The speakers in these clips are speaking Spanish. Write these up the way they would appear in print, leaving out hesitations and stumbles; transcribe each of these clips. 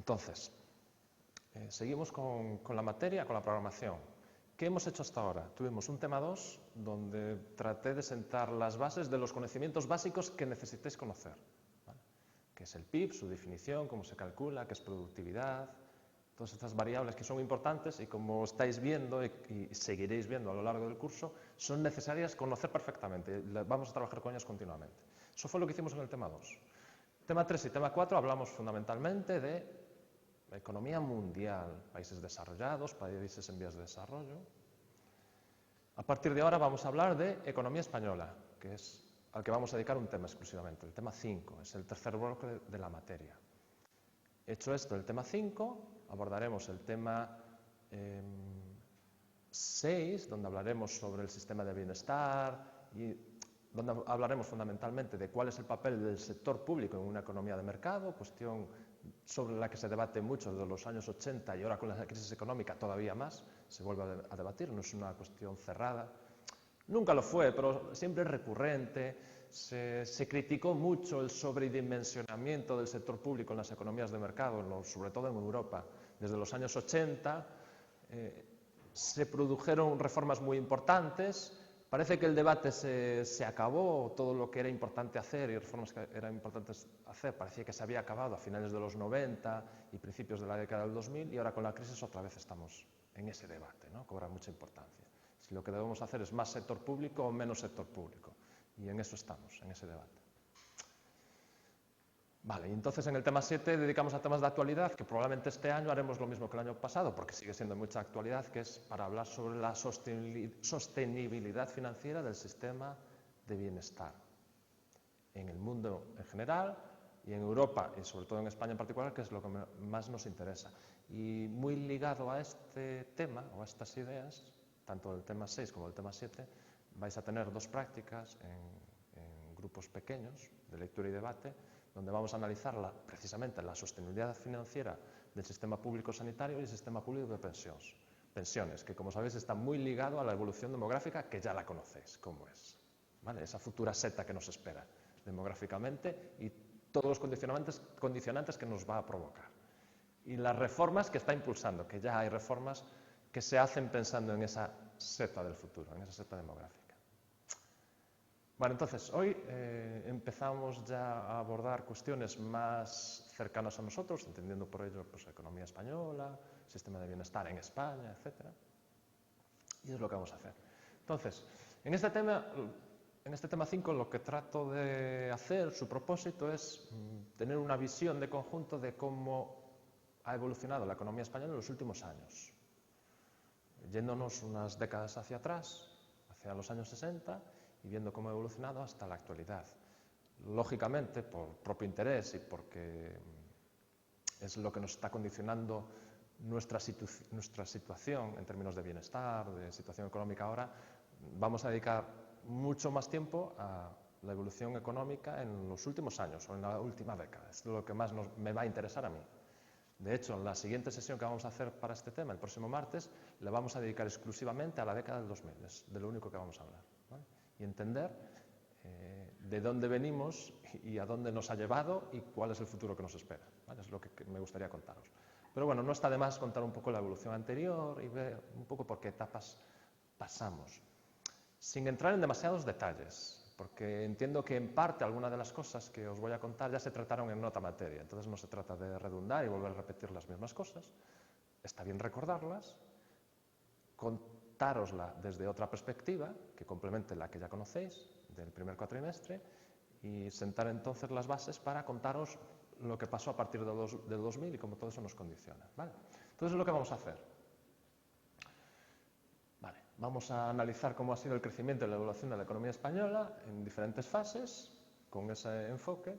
Entonces, seguimos con la materia, con la programación. ¿Qué hemos hecho hasta ahora? Tuvimos un tema 2 donde traté de sentar las bases de los conocimientos básicos que necesitéis conocer, ¿vale? ¿Qué es el PIB, su definición, cómo se calcula, qué es productividad? Todas estas variables que son importantes y como estáis viendo y seguiréis viendo a lo largo del curso, son necesarias conocer perfectamente. Vamos a trabajar con ellas continuamente. Eso fue lo que hicimos en el tema 2. Tema 3 y tema 4 hablamos fundamentalmente de la economía mundial, países desarrollados, países en vías de desarrollo. A partir de ahora vamos a hablar de economía española, que es al que vamos a dedicar un tema exclusivamente. El tema 5 es el tercer bloque de la materia. Hecho esto, el tema 5, abordaremos el tema 6, donde hablaremos sobre el sistema de bienestar y donde hablaremos fundamentalmente de cuál es el papel del sector público en una economía de mercado, cuestión sobre la que se debate mucho desde los años 80 y ahora con la crisis económica todavía más, se vuelve a debatir, no es una cuestión cerrada. Nunca lo fue, pero siempre es recurrente. Se criticó mucho el sobredimensionamiento del sector público en las economías de mercado, sobre todo en Europa. Desde los años 80 se produjeron reformas muy importantes. Parece que el debate se acabó, todo lo que era importante hacer y reformas que eran importantes hacer parecía que se había acabado a finales de los 90 y principios de la década del 2000 y ahora con la crisis otra vez estamos en ese debate, ¿no? Cobra mucha importancia. Si lo que debemos hacer es más sector público o menos sector público. Y en eso estamos, en ese debate. Vale, y entonces en el tema 7 dedicamos a temas de actualidad, que probablemente este año haremos lo mismo que el año pasado, porque sigue siendo mucha actualidad, que es para hablar sobre la sostenibilidad financiera del sistema de bienestar. En el mundo en general y en Europa, y sobre todo en España en particular, que es lo que más nos interesa. Y muy ligado a este tema, o a estas ideas, tanto del tema 6 como del tema 7, vais a tener dos prácticas en grupos pequeños de lectura y debate, donde vamos a analizar precisamente la sostenibilidad financiera del sistema público sanitario y el sistema público de pensiones, que como sabéis está muy ligado a la evolución demográfica, que ya la conocéis, cómo es, ¿vale? Esa futura seta que nos espera demográficamente y todos los condicionantes que nos va a provocar. Y las reformas que está impulsando, que ya hay reformas que se hacen pensando en esa seta del futuro, en esa seta demográfica. Bueno, entonces, hoy empezamos ya a abordar cuestiones más cercanas a nosotros, entendiendo por ello pues, economía española, sistema de bienestar en España, etc. Y es lo que vamos a hacer. Entonces, en este tema 5 lo que trato de hacer, su propósito es tener una visión de conjunto de cómo ha evolucionado la economía española en los últimos años. Yéndonos unas décadas hacia atrás, hacia los años 60, y viendo cómo ha evolucionado hasta la actualidad. Lógicamente, por propio interés y porque es lo que nos está condicionando nuestra situación en términos de bienestar, de situación económica ahora, vamos a dedicar mucho más tiempo a la evolución económica en los últimos años o en la última década. Es lo que más me va a interesar a mí. De hecho, en la siguiente sesión que vamos a hacer para este tema, el próximo martes, le vamos a dedicar exclusivamente a la década del 2000, es de lo único que vamos a hablar, ¿vale? Y entender de dónde venimos y a dónde nos ha llevado y cuál es el futuro que nos espera, ¿vale? Es lo que me gustaría contaros. Pero bueno, no está de más contar un poco la evolución anterior y ver un poco por qué etapas pasamos, sin entrar en demasiados detalles, porque entiendo que en parte algunas de las cosas que os voy a contar ya se trataron en otra materia, entonces no se trata de redundar y volver a repetir las mismas cosas, está bien recordarlas, contárosla desde otra perspectiva, que complemente la que ya conocéis, del primer cuatrimestre, y sentar entonces las bases para contaros lo que pasó a partir del 2000 y cómo todo eso nos condiciona, ¿vale? Entonces es lo que vamos a hacer. Vale, vamos a analizar cómo ha sido el crecimiento y la evolución de la economía española en diferentes fases, con ese enfoque,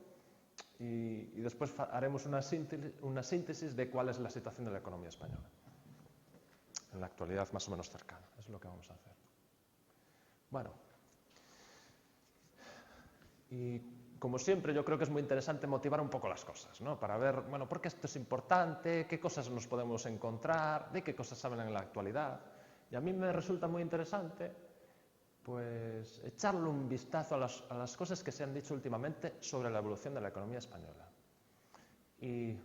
y después haremos una síntesis de cuál es la situación de la economía española en la actualidad más o menos cercana. Es lo que vamos a hacer. Bueno, y como siempre yo creo que es muy interesante motivar un poco las cosas, ¿no? Para ver, bueno, por qué esto es importante, qué cosas nos podemos encontrar, de qué cosas saben en la actualidad. Y a mí me resulta muy interesante pues echarle un vistazo a las cosas que se han dicho últimamente sobre la evolución de la economía española. Y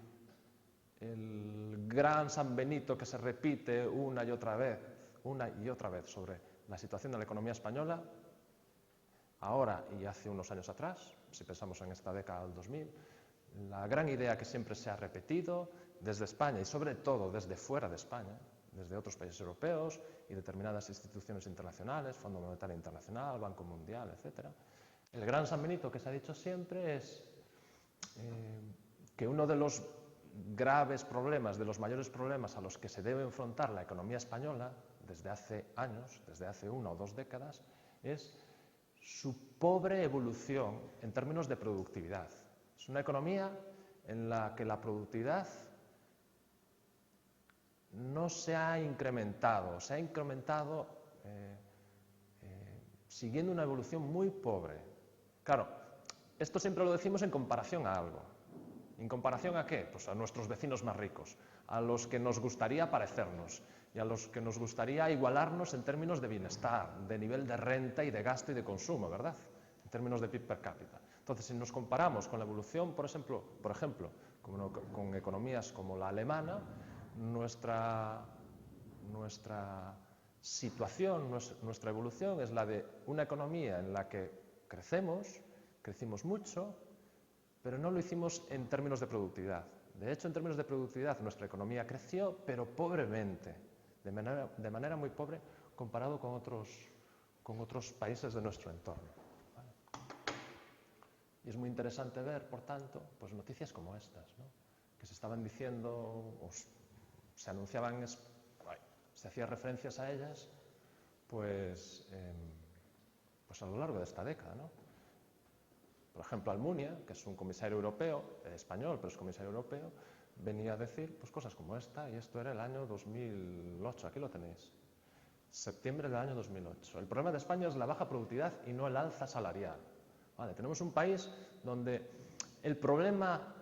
el gran San Benito que se repite una y otra vez sobre la situación de la economía española, ahora y hace unos años atrás, si pensamos en esta década del 2000, la gran idea que siempre se ha repetido desde España y sobre todo desde fuera de España, desde otros países europeos y determinadas instituciones internacionales, Fondo Monetario Internacional, Banco Mundial, etc. El gran San Benito que se ha dicho siempre es que uno de los graves problemas, de los mayores problemas a los que se debe enfrentar la economía española desde hace años, desde hace 1 o 2 décadas, es su pobre evolución en términos de productividad. Es una economía en la que la productividad no se ha incrementado, siguiendo una evolución muy pobre. Claro, esto siempre lo decimos en comparación a algo. ¿En comparación a qué? Pues a nuestros vecinos más ricos, a los que nos gustaría parecernos y a los que nos gustaría igualarnos en términos de bienestar, de nivel de renta y de gasto y de consumo, ¿verdad? En términos de PIB per cápita. Entonces, si nos comparamos con la evolución, por ejemplo, con economías como la alemana, nuestra situación, nuestra evolución es la de una economía en la que crecimos mucho, pero no lo hicimos en términos de productividad. De hecho, en términos de productividad, nuestra economía creció, pero pobremente, de manera muy pobre, comparado con otros países de nuestro entorno. ¿Vale? Y es muy interesante ver, por tanto, pues noticias como estas, ¿no? Que se estaban diciendo, o se anunciaban, se hacían referencias a ellas, pues a lo largo de esta década, ¿no? Por ejemplo, Almunia, que es un comisario europeo, español, pero es comisario europeo, venía a decir pues, cosas como esta, y esto era el año 2008, aquí lo tenéis, septiembre del año 2008. El problema de España es la baja productividad y no el alza salarial. Vale, tenemos un país donde el problema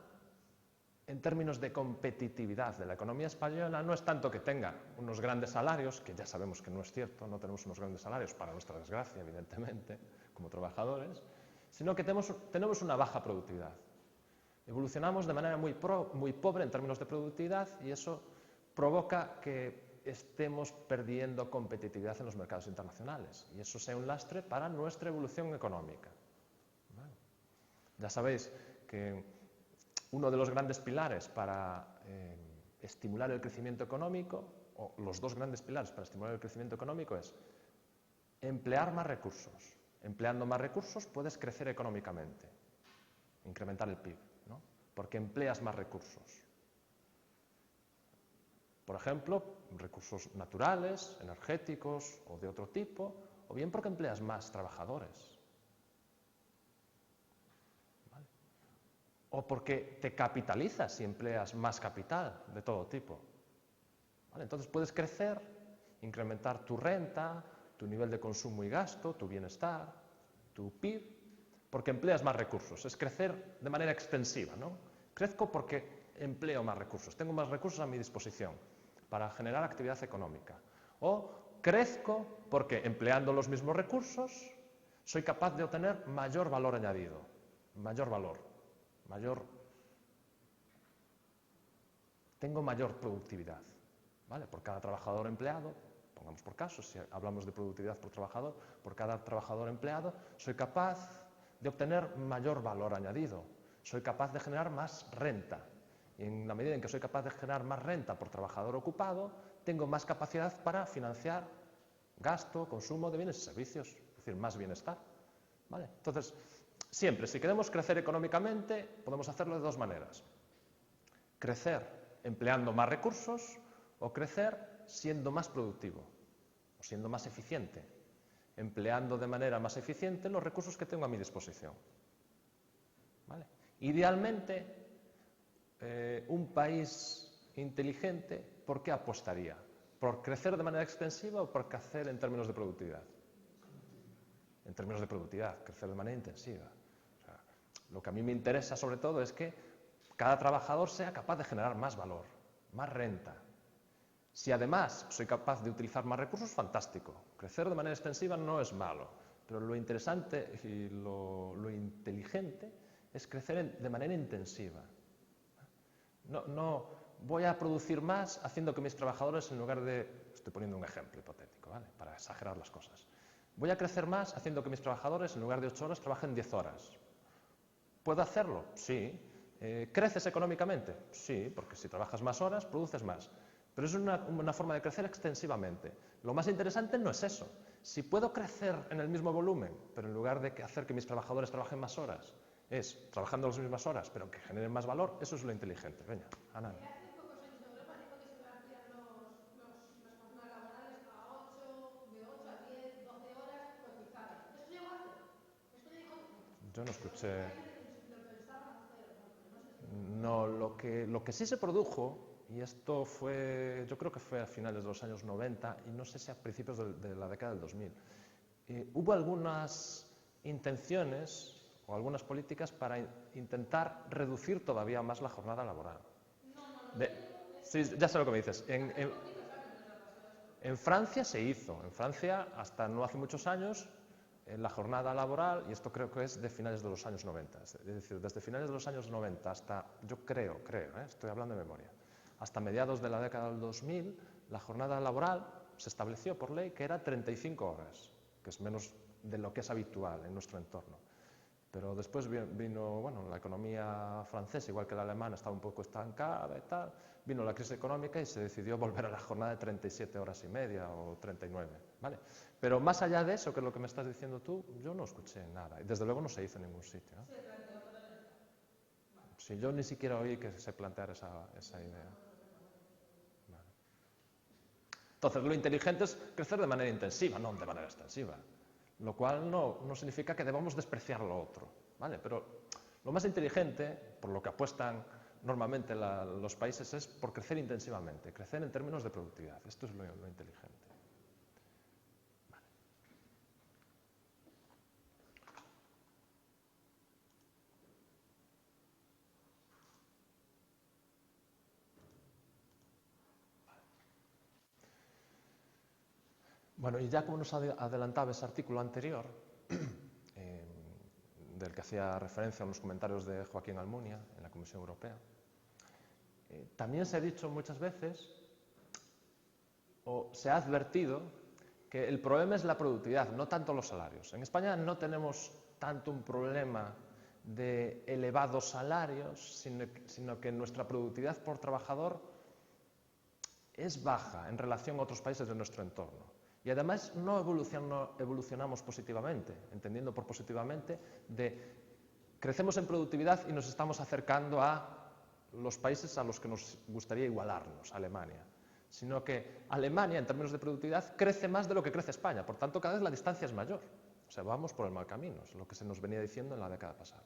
en términos de competitividad de la economía española no es tanto que tenga unos grandes salarios, que ya sabemos que no es cierto, no tenemos unos grandes salarios, para nuestra desgracia, evidentemente, como trabajadores, sino que tenemos una baja productividad. Evolucionamos de manera muy pobre en términos de productividad y eso provoca que estemos perdiendo competitividad en los mercados internacionales y eso sea un lastre para nuestra evolución económica. ¿Vale? Ya sabéis que uno de los grandes pilares para estimular el crecimiento económico, o los dos grandes pilares para estimular el crecimiento económico es emplear más recursos. Empleando más recursos puedes crecer económicamente, incrementar el PIB, ¿no? Porque empleas más recursos. Por ejemplo, recursos naturales, energéticos o de otro tipo, o bien porque empleas más trabajadores. ¿Vale? O porque te capitalizas y empleas más capital de todo tipo. ¿Vale? Entonces puedes crecer, incrementar tu renta, tu nivel de consumo y gasto, tu bienestar, tu PIB, porque empleas más recursos. Es crecer de manera extensiva, ¿no? Crezco porque empleo más recursos, tengo más recursos a mi disposición para generar actividad económica. O crezco porque empleando los mismos recursos soy capaz de obtener mayor valor añadido, tengo mayor productividad, ¿vale? Por cada trabajador empleado, pongamos por caso, si hablamos de productividad por trabajador, por cada trabajador empleado, soy capaz de obtener mayor valor añadido, soy capaz de generar más renta. Y en la medida en que soy capaz de generar más renta por trabajador ocupado, tengo más capacidad para financiar gasto, consumo de bienes y servicios, es decir, más bienestar. ¿Vale? Entonces, siempre, si queremos crecer económicamente, podemos hacerlo de dos maneras. Crecer empleando más recursos o crecer siendo más productivo o siendo más eficiente, empleando de manera más eficiente los recursos que tengo a mi disposición. ¿Vale? Idealmente, un país inteligente, ¿por qué apostaría? ¿Por crecer de manera extensiva o por crecer en términos de productividad? En términos de productividad, crecer de manera intensiva. O sea, lo que a mí me interesa sobre todo es que cada trabajador sea capaz de generar más valor, más renta. Si además soy capaz de utilizar más recursos, fantástico. Crecer de manera extensiva no es malo, pero lo interesante y lo inteligente es crecer de manera intensiva. No voy a producir más haciendo que mis trabajadores, en lugar de, estoy poniendo un ejemplo hipotético, ¿vale?, para exagerar las cosas, voy a crecer más haciendo que mis trabajadores, en lugar de 8 horas, trabajen 10 horas. ¿Puedo hacerlo? Sí. ¿Creces económicamente? Sí, porque si trabajas más horas, produces más. Pero es una forma de crecer extensivamente. Lo más interesante no es eso. Si puedo crecer en el mismo volumen, pero en lugar de hacer que mis trabajadores trabajen más horas, es trabajando las mismas horas, pero que generen más valor, eso es lo inteligente. Venga, Ana. Hace pocos años en Europa dijo que se iban a ampliar las jornadas laborales a 8, de 8 a 10, 12 horas cotizadas. ¿Eso llegó a hacer? Esto le dijo. Yo no escuché. Lo pensaban hacer, no sé si. No, lo que sí se produjo, y esto fue, yo creo que fue a finales de los años 90 y no sé si a principios de la década del 2000, hubo algunas intenciones o algunas políticas para intentar reducir todavía más la jornada laboral. Sí, ya sé lo que me dices. En Francia se hizo. En Francia, hasta no hace muchos años, la jornada laboral, y esto creo que es de finales de los años 90, es decir, desde finales de los años 90 hasta, yo creo, estoy hablando de memoria, hasta mediados de la década del 2000, la jornada laboral se estableció por ley que era 35 horas, que es menos de lo que es habitual en nuestro entorno. Pero después vino, bueno, la economía francesa, igual que la alemana, estaba un poco estancada y tal, vino la crisis económica y se decidió volver a la jornada de 37 horas y media o 39, ¿vale? Pero más allá de eso, que es lo que me estás diciendo tú, yo no escuché nada. Y desde luego no se hizo en ningún sitio, ¿eh? Sí, yo ni siquiera oí que se planteara esa idea. Vale. Entonces, lo inteligente es crecer de manera intensiva, no de manera extensiva. Lo cual no significa que debamos despreciar lo otro, ¿vale? Pero lo más inteligente, por lo que apuestan normalmente los países, es por crecer intensivamente, crecer en términos de productividad. Esto es lo inteligente. Vale. Bueno, y ya como nos adelantaba ese artículo anterior, del que hacía referencia en los comentarios de Joaquín Almunia en la Comisión Europea, también se ha dicho muchas veces, o se ha advertido, que el problema es la productividad, no tanto los salarios. En España no tenemos tanto un problema de elevados salarios, sino que nuestra productividad por trabajador es baja en relación a otros países de nuestro entorno. Y además no evolucionamos positivamente, entendiendo por positivamente de crecemos en productividad y nos estamos acercando a los países a los que nos gustaría igualarnos, Alemania. Sino que Alemania, en términos de productividad, crece más de lo que crece España. Por tanto, cada vez la distancia es mayor. O sea, vamos por el mal camino, es lo que se nos venía diciendo en la década pasada.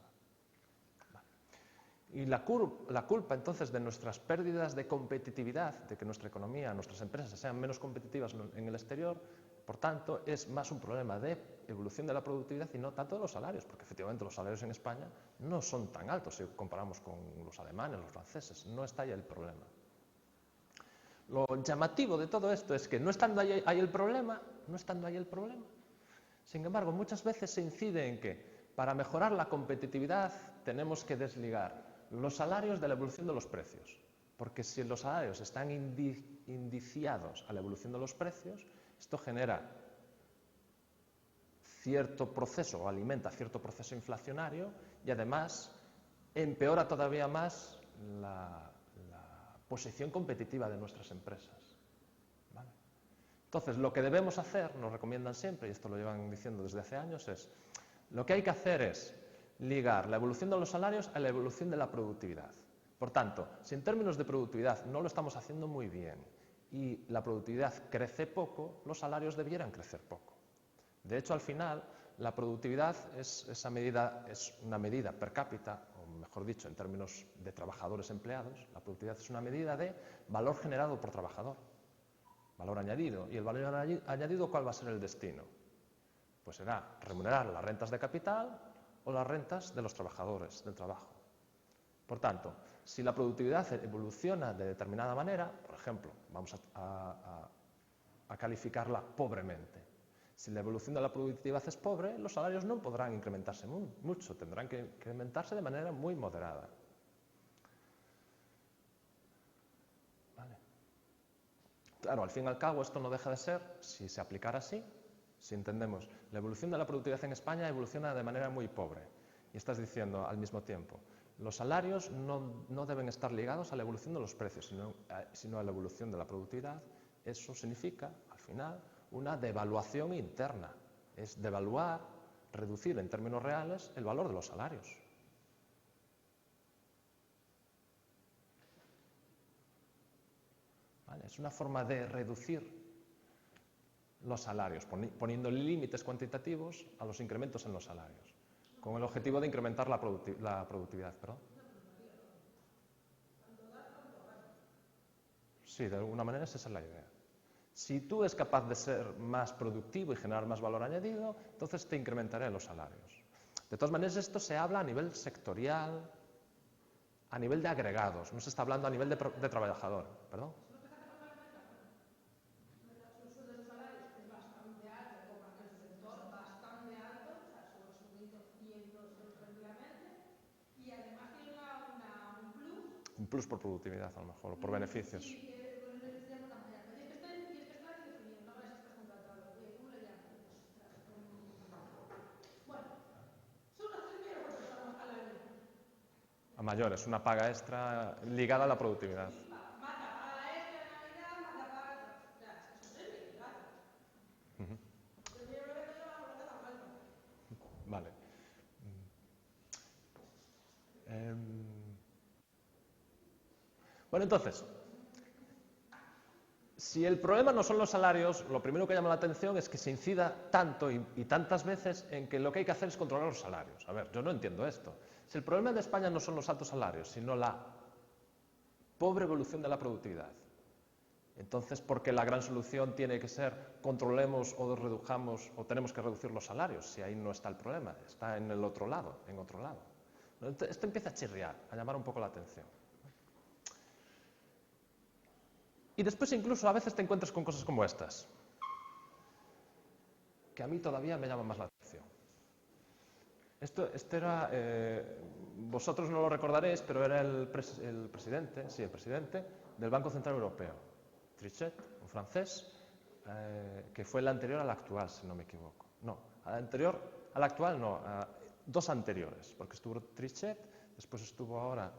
Y la culpa, entonces, de nuestras pérdidas de competitividad, de que nuestra economía, nuestras empresas sean menos competitivas en el exterior, por tanto, es más un problema de evolución de la productividad y no tanto de los salarios, porque efectivamente los salarios en España no son tan altos si comparamos con los alemanes, los franceses, no está ahí el problema. Lo llamativo de todo esto es que no estando ahí el problema, sin embargo, muchas veces se incide en que para mejorar la competitividad tenemos que desligar los salarios de la evolución de los precios, porque si los salarios están indiciados a la evolución de los precios, esto genera cierto proceso o alimenta cierto proceso inflacionario y además empeora todavía más la posición competitiva de nuestras empresas. ¿Vale? Entonces, lo que debemos hacer, nos recomiendan siempre, y esto lo llevan diciendo desde hace años, es lo que hay que hacer es ligar la evolución de los salarios a la evolución de la productividad. Por tanto, si en términos de productividad no lo estamos haciendo muy bien y la productividad crece poco, los salarios debieran crecer poco. De hecho, al final, la productividad es una medida per cápita, o mejor dicho, en términos de trabajadores empleados, la productividad es una medida de valor generado por trabajador, valor añadido. ¿Y el valor añadido cuál va a ser el destino? Pues será remunerar las rentas de capital o las rentas de los trabajadores del trabajo. Por tanto, si la productividad evoluciona de determinada manera, por ejemplo, vamos a calificarla pobremente. Si la evolución de la productividad es pobre, los salarios no podrán incrementarse mucho, tendrán que incrementarse de manera muy moderada. Claro, al fin y al cabo esto no deja de ser, si se aplicara así, si entendemos, la evolución de la productividad en España evoluciona de manera muy pobre. Y estás diciendo al mismo tiempo, los salarios no deben estar ligados a la evolución de los precios, sino a la evolución de la productividad. Eso significa, al final, una devaluación interna. Es devaluar, reducir en términos reales el valor de los salarios. ¿Vale? Es una forma de reducir los salarios, poniendo límites cuantitativos a los incrementos en los salarios, con el objetivo de incrementar la productividad. ¿Perdón? Sí, de alguna manera esa es la idea. Si tú eres capaz de ser más productivo y generar más valor añadido, entonces te incrementaré los salarios. De todas maneras, esto se habla a nivel sectorial, a nivel de agregados, no se está hablando a nivel de trabajador. ¿Perdón? Un plus por productividad, a lo mejor, o por beneficios. A mayores, una paga extra ligada a la productividad. Vale. Bueno, entonces, si el problema no son los salarios, lo primero que llama la atención es que se incida tanto y tantas veces en que lo que hay que hacer es controlar los salarios. A ver, yo no entiendo esto. Si el problema de España no son los altos salarios, sino la pobre evolución de la productividad, entonces, ¿por qué la gran solución tiene que ser controlemos o redujamos o tenemos que reducir los salarios? Si ahí no está el problema, está en el otro lado, en otro lado. Esto empieza a chirriar, a llamar un poco la atención. Y después incluso a veces te encuentras con cosas como estas, que a mí todavía me llaman más la atención. Este era, vosotros no lo recordaréis, pero era el presidente del Banco Central Europeo, Trichet, un francés, que fue el anterior al actual, si no me equivoco. No, al actual no, dos anteriores, porque estuvo Trichet, después estuvo ahora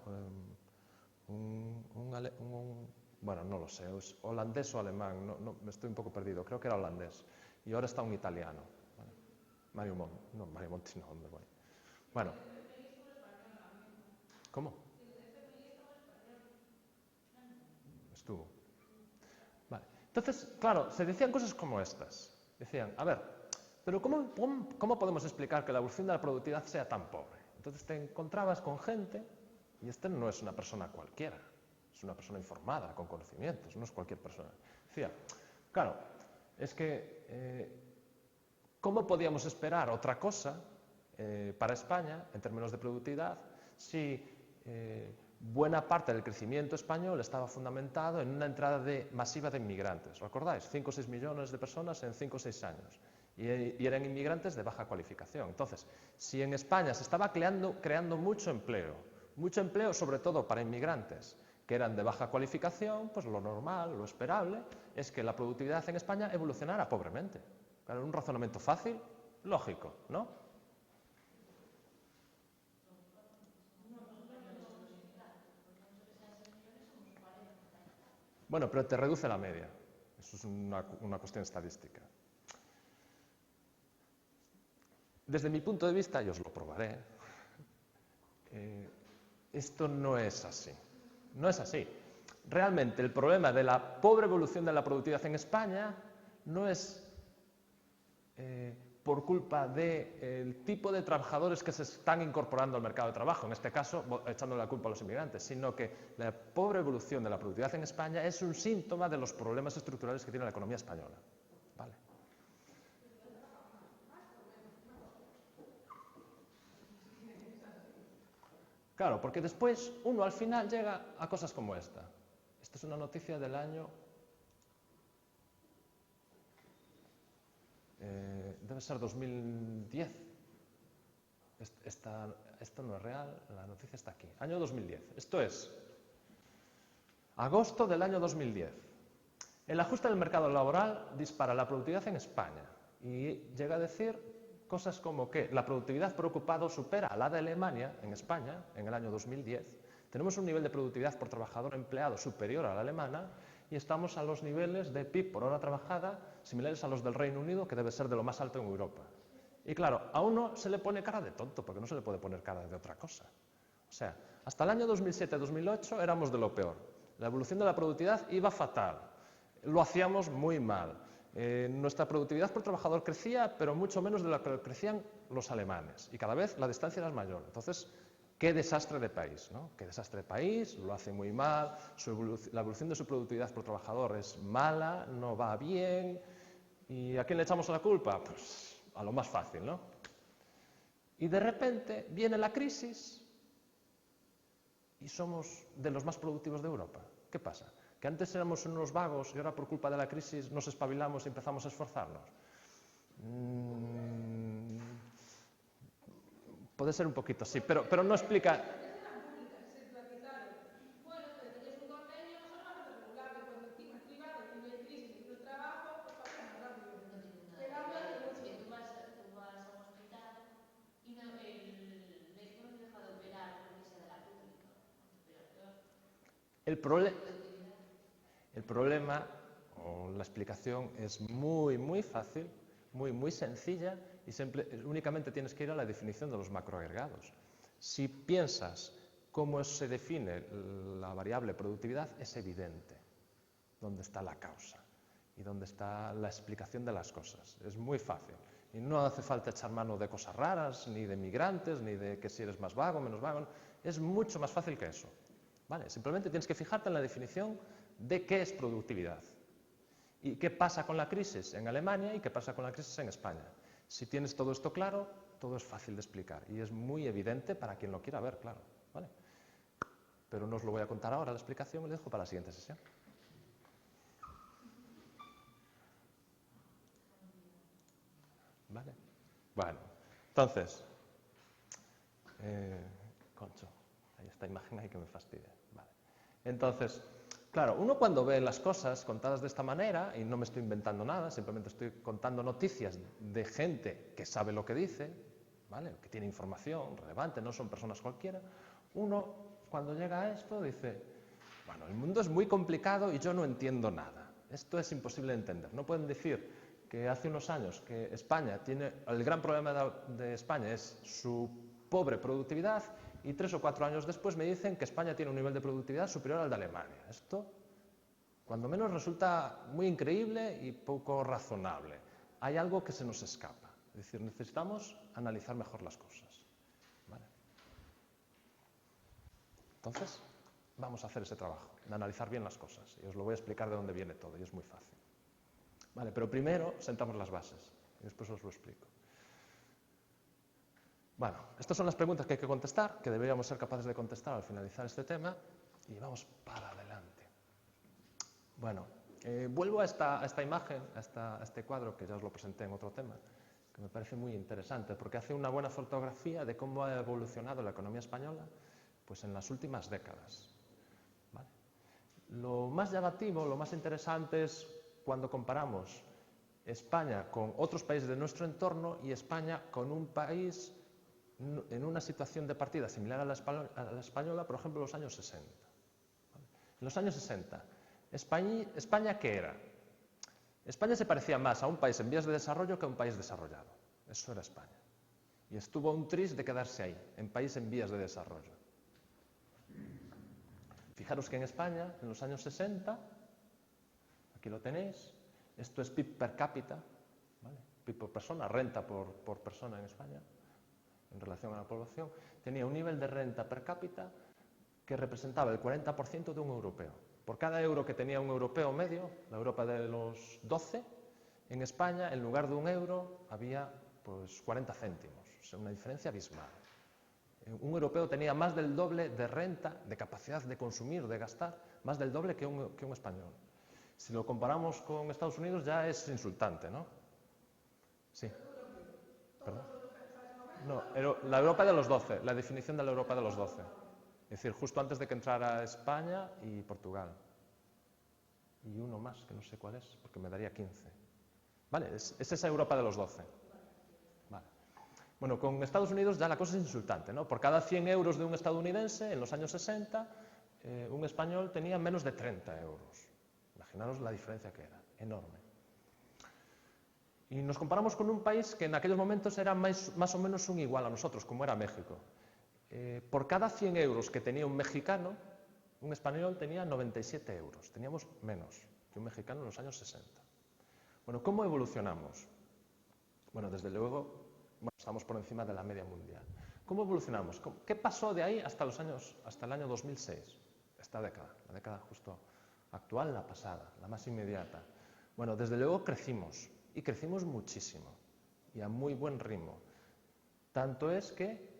bueno, no lo sé, es holandés o alemán, me estoy un poco perdido, creo que era holandés, y ahora está un italiano, ¿vale? Mario Monti no, ¿dónde voy? Bueno, ¿cómo? Estuvo. Vale. Entonces, claro, se decían cosas como estas. Decían, a ver, pero ¿cómo podemos explicar que la evolución de la productividad sea tan pobre? Entonces te encontrabas con gente, y este no es una persona cualquiera, es una persona informada, con conocimientos, no es cualquier persona. Decía, claro, es que ¿cómo podíamos esperar otra cosa para España, en términos de productividad, si buena parte del crecimiento español estaba fundamentado en una entrada masiva de inmigrantes? ¿Recordáis? 5 o 6 millones de personas en 5 o 6 años. Y eran inmigrantes de baja cualificación. Entonces, si en España se estaba creando mucho empleo sobre todo para inmigrantes que eran de baja cualificación, pues lo normal, lo esperable, es que la productividad en España evolucionara pobremente. Claro, un razonamiento fácil, lógico, ¿no? Bueno, pero te reduce la media. Eso es una cuestión estadística. Desde mi punto de vista, y os lo probaré, esto no es así. No es así. Realmente el problema de la pobre evolución de la productividad en España no es por culpa del tipo de trabajadores que se están incorporando al mercado de trabajo, en este caso echándole la culpa a los inmigrantes, sino que la pobre evolución de la productividad en España es un síntoma de los problemas estructurales que tiene la economía española. ¿Vale? Claro, porque después uno al final llega a cosas como esta. Esta es una noticia del año... debe ser 2010. Esto no es real, la noticia está aquí. Año 2010. Esto es agosto del año 2010. El ajuste del mercado laboral dispara la productividad en España y llega a decir cosas como que la productividad por ocupado supera a la de Alemania en España en el año 2010. Tenemos un nivel de productividad por trabajador empleado superior a la alemana y estamos a los niveles de PIB por hora trabajada similares a los del Reino Unido, que debe ser de lo más alto en Europa. Y claro, a uno se le pone cara de tonto, porque no se le puede poner cara de otra cosa. O sea, hasta el año 2007-2008 éramos de lo peor. La evolución de la productividad iba fatal. Lo hacíamos muy mal. Nuestra productividad por trabajador crecía, pero mucho menos de lo que crecían los alemanes. Y cada vez la distancia era mayor. Entonces, qué desastre de país, ¿no? Qué desastre de país, lo hace muy mal, la evolución de su productividad por trabajador es mala, no va bien. ¿Y a quién le echamos la culpa? Pues a lo más fácil, ¿no? Y de repente viene la crisis y somos de los más productivos de Europa. ¿Qué pasa? ¿Que antes éramos unos vagos y ahora por culpa de la crisis nos espabilamos y empezamos a esforzarnos? Puede ser un poquito, sí, pero no explica... Bueno, pero tenéis un convenio, nosotros vamos a regular que cuando el privado tiene crisis y no hay trabajo, pues pasa más rápido. Se cambia de mucho. Tú vas a un hospital y el médico no te deja de operar porque sea de la pública. El problema o la explicación es muy fácil, muy sencilla y únicamente tienes que ir a la definición de los macroagregados. Si piensas cómo se define la variable productividad, es evidente dónde está la causa y dónde está la explicación de las cosas. Es muy fácil. Y no hace falta echar mano de cosas raras, ni de migrantes, ni de que si eres más vago, menos vago. Es mucho más fácil que eso. ¿Vale? Simplemente tienes que fijarte en la definición de qué es productividad. ¿Y qué pasa con la crisis en Alemania y qué pasa con la crisis en España? Si tienes todo esto claro, todo es fácil de explicar y es muy evidente para quien lo quiera ver, claro. ¿Vale? Pero no os lo voy a contar ahora, la explicación me la dejo para la siguiente sesión. ¿Vale? Bueno, entonces, concho, hay esta imagen ahí que me fastidia. Vale. Entonces, claro, uno cuando ve las cosas contadas de esta manera, y no me estoy inventando nada, simplemente estoy contando noticias de gente que sabe lo que dice, ¿vale? Que tiene información relevante, no son personas cualquiera, uno cuando llega a esto dice, bueno, el mundo es muy complicado y yo no entiendo nada. Esto es imposible de entender. No pueden decir que hace unos años que España tiene, el gran problema de España es su pobre productividad y 3 o 4 años después me dicen que España tiene un nivel de productividad superior al de Alemania. Esto, cuando menos, resulta muy increíble y poco razonable. Hay algo que se nos escapa. Es decir, necesitamos analizar mejor las cosas. ¿Vale? Entonces, vamos a hacer ese trabajo, de analizar bien las cosas. Y os lo voy a explicar de dónde viene todo, y es muy fácil. Vale, pero primero sentamos las bases, y después os lo explico. Bueno, estas son las preguntas que hay que contestar, que deberíamos ser capaces de contestar al finalizar este tema, y vamos para adelante. Bueno, vuelvo a esta imagen, a este cuadro, que ya os lo presenté en otro tema, que me parece muy interesante, porque hace una buena fotografía de cómo ha evolucionado la economía española pues, en las últimas décadas. ¿Vale? Lo más llamativo, lo más interesante es cuando comparamos España con otros países de nuestro entorno y España con un país en una situación de partida similar a la española, por ejemplo, en los años 60. ¿Vale? En los años 60, ¿España qué era? España se parecía más a un país en vías de desarrollo que a un país desarrollado. Eso era España. Y estuvo un tris de quedarse ahí, en país en vías de desarrollo. Fijaros que en España, en los años 60, aquí lo tenéis, esto es PIB per cápita, ¿vale? PIB por persona, renta por persona en España, en relación a la población, tenía un nivel de renta per cápita que representaba el 40% de un europeo. Por cada euro que tenía un europeo medio, la Europa de los 12, en España, en lugar de un euro, había pues 40 céntimos, o sea, una diferencia abismal. Un europeo tenía más del doble de renta, de capacidad de consumir, de gastar, más del doble que un español. Si lo comparamos con Estados Unidos ya es insultante, ¿no? Sí. ¿Perdón? No, la Europa de los 12, la definición de la Europa de los 12. Es decir, justo antes de que entrara España y Portugal. y uno más, que no sé cuál es, porque me daría 15. ¿Vale? Es esa Europa de los 12. Vale. Bueno, con Estados Unidos ya la cosa es insultante, ¿no? Por cada 100 euros de un estadounidense, en los años 60, un español tenía menos de 30 euros. Imaginaros la diferencia que era, enorme. Y nos comparamos con un país que en aquellos momentos era más o menos un igual a nosotros, como era México. Por cada 100 euros que tenía un mexicano, un español tenía 97 euros. Teníamos menos que un mexicano en los años 60. Bueno, ¿cómo evolucionamos? Bueno, desde luego, estamos por encima de la media mundial. ¿Cómo evolucionamos? ¿Qué pasó de ahí hasta el año 2006? Esta década, la década justo actual, la pasada, la más inmediata. Bueno, desde luego crecimos, y crecimos muchísimo, y a muy buen ritmo. Tanto es que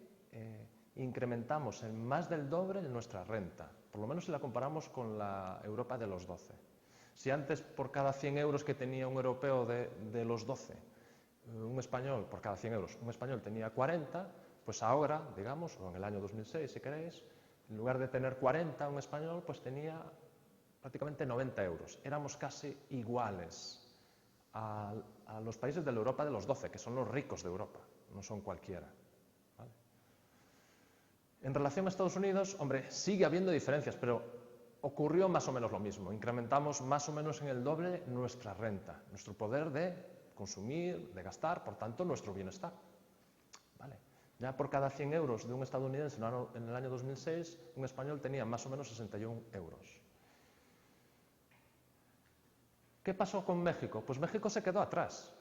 incrementamos en más del doble nuestra renta, por lo menos si la comparamos con la Europa de los 12. Si antes por cada 100 euros que tenía un europeo de los 12, un español, por cada 100 euros, un español tenía 40, pues ahora, digamos, o en el año 2006 si queréis, en lugar de tener 40 un español, pues tenía prácticamente 90 euros. Éramos casi iguales a los países de la Europa de los 12, que son los ricos de Europa, no son cualquiera. ¿Vale? En relación a Estados Unidos, hombre, sigue habiendo diferencias, pero ocurrió más o menos lo mismo. Incrementamos más o menos en el doble nuestra renta, nuestro poder de consumir, de gastar, por tanto, nuestro bienestar. ¿Vale? Ya por cada 100 euros de un estadounidense en el año 2006, un español tenía más o menos 61 euros. ¿Qué pasó con México? Pues México se quedó atrás.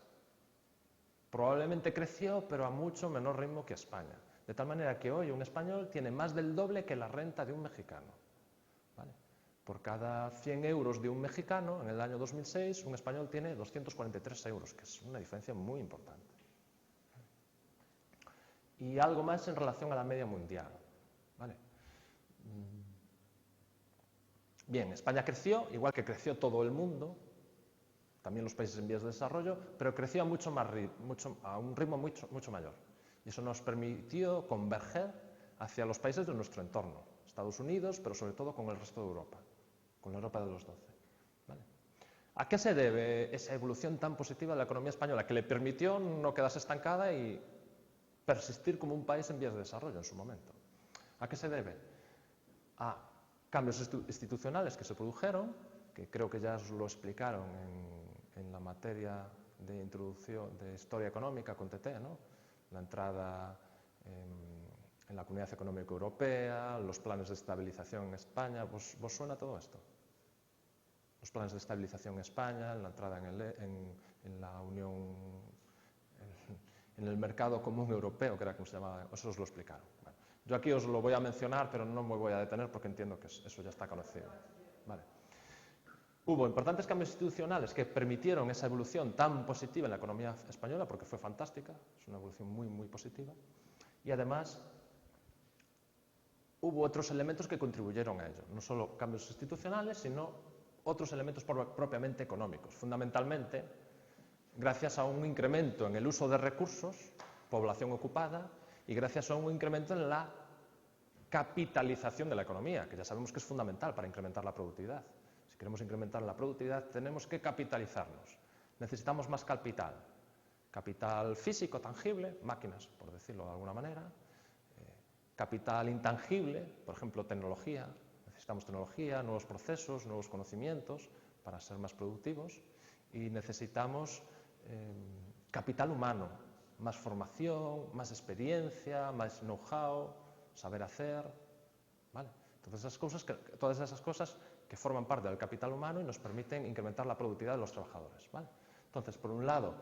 Probablemente creció, pero a mucho menor ritmo que España. De tal manera que hoy un español tiene más del doble que la renta de un mexicano. ¿Vale? Por cada 100 euros de un mexicano, en el año 2006, un español tiene 243 euros, que es una diferencia muy importante. Y algo más en relación a la media mundial. ¿Vale? Bien, España creció, igual que creció todo el mundo, también los países en vías de desarrollo, pero creció a un ritmo mucho mayor. Y eso nos permitió converger hacia los países de nuestro entorno, Estados Unidos, pero sobre todo con el resto de Europa, con la Europa de los 12. ¿Vale? ¿A qué se debe esa evolución tan positiva de la economía española, que le permitió no quedarse estancada y persistir como un país en vías de desarrollo en su momento? ¿A qué se debe? A cambios institucionales que se produjeron, que creo que ya os lo explicaron en la materia de introducción de historia económica con TT, ¿no? La entrada en la Comunidad Económica Europea, los planes de estabilización en España. ¿Vos suena todo esto? Los planes de estabilización en España, la entrada en la Unión, en el mercado común europeo, que era como se llamaba, eso os lo explicaron. Bueno, yo aquí os lo voy a mencionar, pero no me voy a detener porque entiendo que eso ya está conocido. Vale. Hubo importantes cambios institucionales que permitieron esa evolución tan positiva en la economía española, porque fue fantástica, es una evolución muy positiva, y además hubo otros elementos que contribuyeron a ello, no solo cambios institucionales, sino otros elementos propiamente económicos, fundamentalmente gracias a un incremento en el uso de recursos, población ocupada, y gracias a un incremento en la capitalización de la economía, que ya sabemos que es fundamental para incrementar la productividad. Si queremos incrementar la productividad, tenemos que capitalizarnos. Necesitamos más capital. Capital físico, tangible, máquinas, por decirlo de alguna manera. Capital intangible, por ejemplo, tecnología. Necesitamos tecnología, nuevos procesos, nuevos conocimientos para ser más productivos. Y necesitamos capital humano, más formación, más experiencia, más know-how, saber hacer. ¿Vale? Todas esas cosas que forman parte del capital humano y nos permiten incrementar la productividad de los trabajadores. ¿Vale? Entonces, por un lado,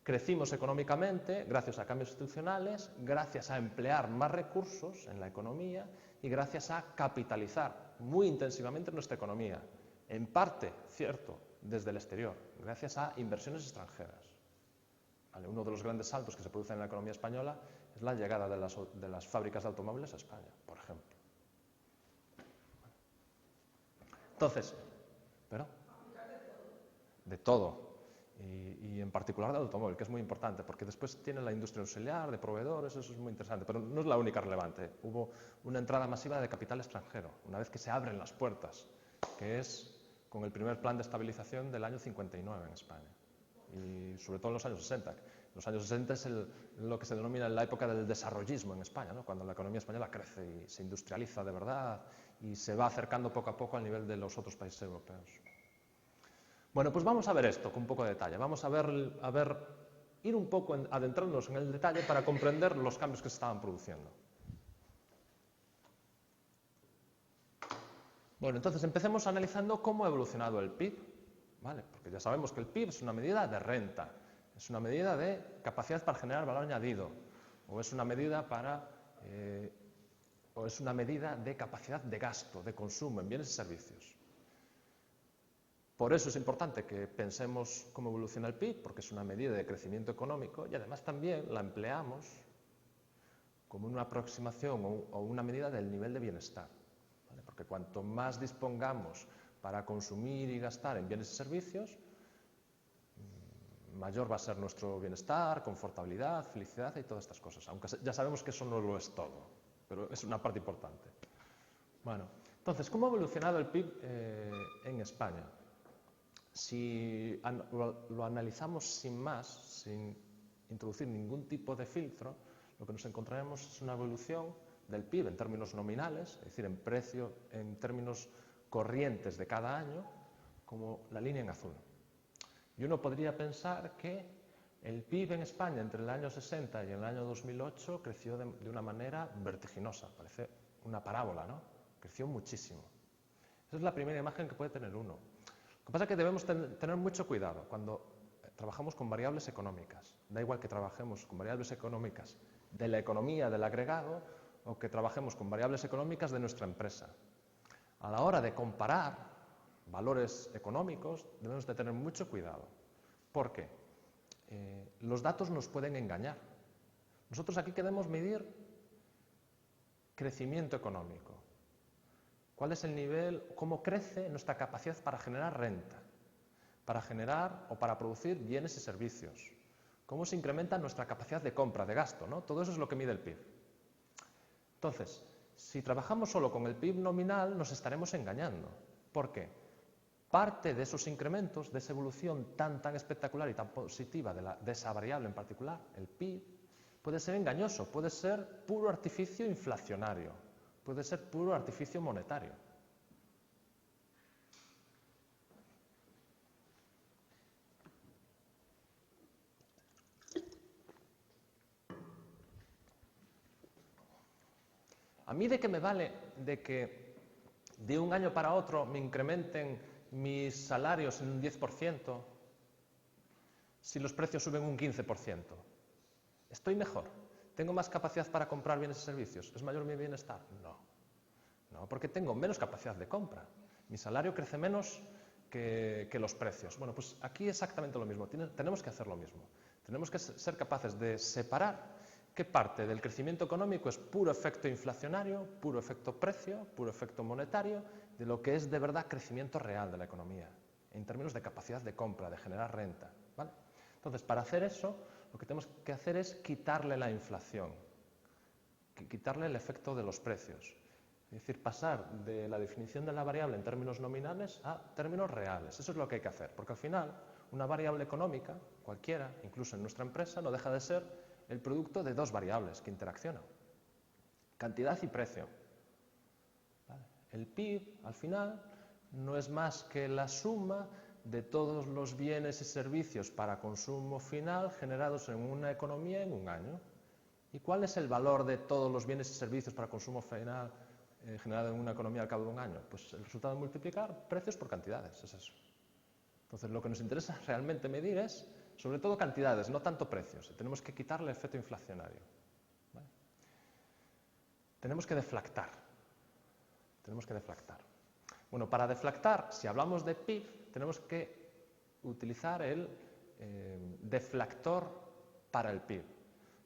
crecimos económicamente gracias a cambios institucionales, gracias a emplear más recursos en la economía y gracias a capitalizar muy intensivamente nuestra economía. En parte, cierto, desde el exterior, gracias a inversiones extranjeras. ¿Vale? Uno de los grandes saltos que se producen en la economía española es la llegada de las fábricas de automóviles a España, por ejemplo. Entonces, ¿pero? De todo. Y en particular del automóvil, que es muy importante, porque después tiene la industria auxiliar, de proveedores, eso es muy interesante, pero no es la única relevante. Hubo una entrada masiva de capital extranjero, una vez que se abren las puertas, que es con el primer plan de estabilización del año 59 en España, y sobre todo en los años 60. Los años 60 es lo que se denomina la época del desarrollismo en España, ¿no? Cuando la economía española crece y se industrializa de verdad y se va acercando poco a poco al nivel de los otros países europeos. Bueno, pues vamos a ver esto con un poco de detalle. Vamos a ver ir un poco adentrarnos en el detalle para comprender los cambios que se estaban produciendo. Bueno, entonces empecemos analizando cómo ha evolucionado el PIB, ¿vale? Porque ya sabemos que el PIB es una medida de renta, es una medida de capacidad para generar valor añadido, o es una medida de capacidad de gasto, de consumo en bienes y servicios. Por eso es importante que pensemos cómo evoluciona el PIB, porque es una medida de crecimiento económico y además también la empleamos como una aproximación o una medida del nivel de bienestar, ¿vale? Porque cuanto más dispongamos para consumir y gastar en bienes y servicios, mayor va a ser nuestro bienestar, confortabilidad, felicidad y todas estas cosas. Aunque ya sabemos que eso no lo es todo, pero es una parte importante. Bueno, entonces, ¿cómo ha evolucionado el PIB en España? Si lo analizamos sin más, sin introducir ningún tipo de filtro, lo que nos encontraremos es una evolución del PIB en términos nominales, es decir, en precio, en términos corrientes de cada año, como la línea en azul. Y uno podría pensar que el PIB en España entre el año 60 y el año 2008 creció de una manera vertiginosa, parece una parábola, ¿no? Creció muchísimo. Esa es la primera imagen que puede tener uno. Lo que pasa es que debemos tener mucho cuidado cuando trabajamos con variables económicas. Da igual que trabajemos con variables económicas de la economía del agregado o que trabajemos con variables económicas de nuestra empresa. A la hora de comparar valores económicos debemos de tener mucho cuidado. ¿Por qué? Los datos nos pueden engañar. Nosotros aquí queremos medir crecimiento económico. ¿Cuál es el nivel, cómo crece nuestra capacidad para generar renta, para generar o para producir bienes y servicios? ¿Cómo se incrementa nuestra capacidad de compra, de gasto, ¿no? Todo eso es lo que mide el PIB. Entonces, si trabajamos solo con el PIB nominal, nos estaremos engañando. ¿Por qué? Parte de esos incrementos, de esa evolución tan espectacular y tan positiva de esa variable en particular, el PIB, puede ser engañoso, puede ser puro artificio inflacionario, puede ser puro artificio monetario. ¿A mí de qué me vale de que de un año para otro me incrementen mis salarios en un 10% si los precios suben un 15%? ¿Estoy mejor? ¿Tengo más capacidad para comprar bienes y servicios? ¿Es mayor mi bienestar? No, porque tengo menos capacidad de compra. Mi salario crece menos que los precios. Bueno, pues aquí exactamente lo mismo. Tenemos que hacer lo mismo. Tenemos que ser capaces de separar qué parte del crecimiento económico es puro efecto inflacionario, puro efecto precio, puro efecto monetario, de lo que es de verdad crecimiento real de la economía, en términos de capacidad de compra, de generar renta, ¿vale? Entonces, para hacer eso, lo que tenemos que hacer es quitarle la inflación, quitarle el efecto de los precios. Es decir, pasar de la definición de la variable en términos nominales a términos reales. Eso es lo que hay que hacer, porque al final una variable económica, cualquiera, incluso en nuestra empresa, no deja de ser el producto de dos variables que interaccionan, cantidad y precio. ¿Vale? El PIB, al final, no es más que la suma de todos los bienes y servicios para consumo final generados en una economía en un año. ¿Y cuál es el valor de todos los bienes y servicios para consumo final generado en una economía al cabo de un año? Pues el resultado de multiplicar precios por cantidades, es eso. Entonces, lo que nos interesa realmente medir es, sobre todo, cantidades, no tanto precios. Y tenemos que quitarle el efecto inflacionario. ¿Vale? Tenemos que deflactar. Bueno, para deflactar, si hablamos de PIB, tenemos que utilizar el deflactor para el PIB.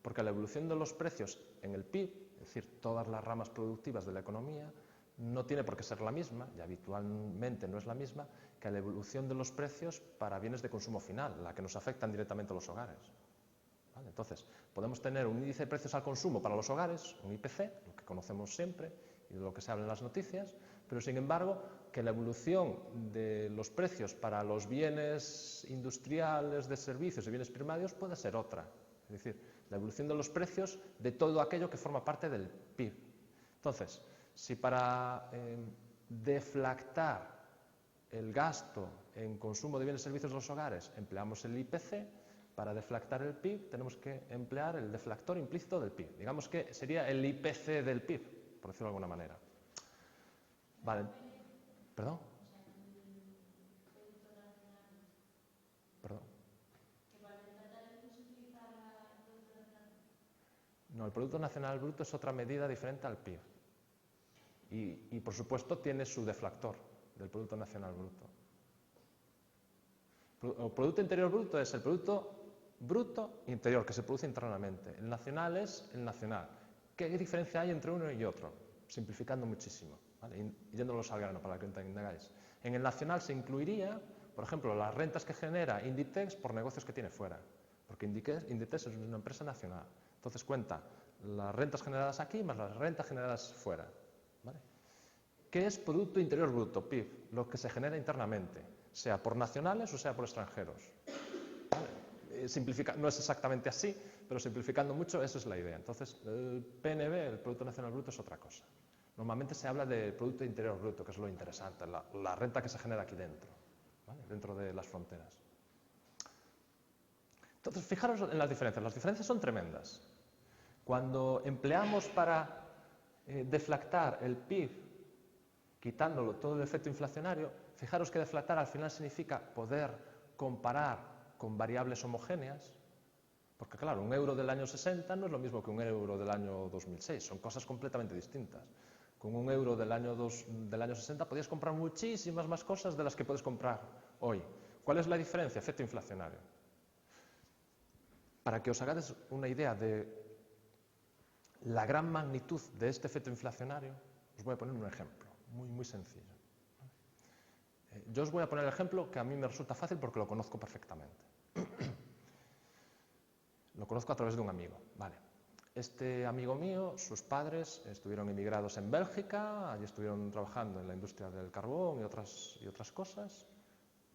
Porque la evolución de los precios en el PIB, es decir, todas las ramas productivas de la economía, no tiene por qué ser la misma, y habitualmente no es la misma, que la evolución de los precios para bienes de consumo final, la que nos afectan directamente a los hogares. ¿Vale? Entonces, podemos tener un índice de precios al consumo para los hogares, un IPC, lo que conocemos siempre y de lo que se habla en las noticias, pero sin embargo que la evolución de los precios para los bienes industriales, de servicios y bienes primarios puede ser otra. Es decir, la evolución de los precios de todo aquello que forma parte del PIB. Entonces, si para deflactar el gasto en consumo de bienes y servicios de los hogares empleamos el IPC, para deflactar el PIB tenemos que emplear el deflactor implícito del PIB. Digamos que sería el IPC del PIB, por decirlo de alguna manera. Vale. ¿Perdón? ¿Perdón? No, el Producto Nacional Bruto es otra medida diferente al PIB. Y por supuesto tiene su deflactor del Producto Nacional Bruto. El Producto Interior Bruto es el Producto Bruto Interior que se produce internamente. El nacional es el nacional. ¿Qué diferencia hay entre uno y otro? Simplificando muchísimo, ¿vale? Y yéndolos al grano para que entendáis. En el nacional se incluiría, por ejemplo, las rentas que genera Inditex por negocios que tiene fuera. Porque Inditex es una empresa nacional. Entonces cuenta las rentas generadas aquí más las rentas generadas fuera, ¿vale? ¿Qué es Producto Interior Bruto, PIB? Lo que se genera internamente, sea por nacionales o sea por extranjeros. ¿Vale? No es exactamente así, pero simplificando mucho, esa es la idea. Entonces, el PNB, el Producto Nacional Bruto, es otra cosa. Normalmente se habla de Producto Interior Bruto, que es lo interesante, la renta que se genera aquí dentro, ¿vale? Dentro de las fronteras. Entonces, fijaros en las diferencias son tremendas. Cuando empleamos para deflactar el PIB, quitándolo todo el efecto inflacionario, fijaros que deflactar al final significa poder comparar con variables homogéneas, porque claro, un euro del año 60 no es lo mismo que un euro del año 2006, son cosas completamente distintas. Con un euro del año 60 podías comprar muchísimas más cosas de las que puedes comprar hoy. ¿Cuál es la diferencia? Efecto inflacionario. Para que os hagáis una idea de la gran magnitud de este efecto inflacionario, os voy a poner un ejemplo, muy sencillo. Yo os voy a poner el ejemplo que a mí me resulta fácil porque lo conozco perfectamente. Lo conozco a través de un amigo, ¿vale? Este amigo mío, sus padres estuvieron emigrados en Bélgica, allí estuvieron trabajando en la industria del carbón y otras cosas,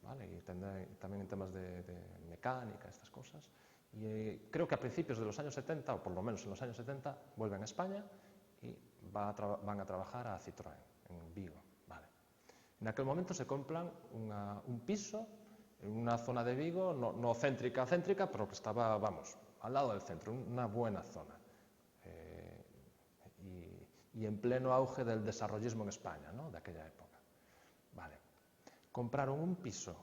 ¿vale? Y también en temas de mecánica, estas cosas. Y creo que a principios de los años 70, o por lo menos en los años 70, vuelven a España y van a trabajar a Citroën, en Vigo, ¿vale? En aquel momento se compran un piso en una zona de Vigo, no céntrica, pero que estaba, vamos, al lado del centro, una buena zona. Y en pleno auge del desarrollismo en España, ¿no? De aquella época. Vale. Compraron un piso,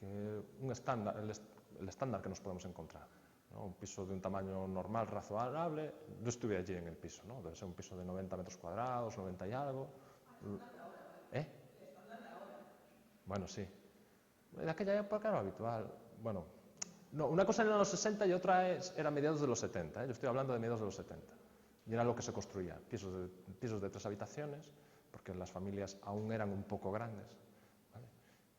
el estándar que nos podemos encontrar, ¿no? Un piso de un tamaño normal, razonable. Yo estuve allí en el piso, ¿no? Debe ser un piso de 90 metros cuadrados, 90 y algo. ¿Eh? Bueno, sí. En aquella época era habitual. Bueno, no, una cosa era en los 60 y otra era a mediados de los 70. Yo estoy hablando de mediados de los 70. Y era lo que se construía, pisos de 3 habitaciones, porque las familias aún eran un poco grandes, ¿vale?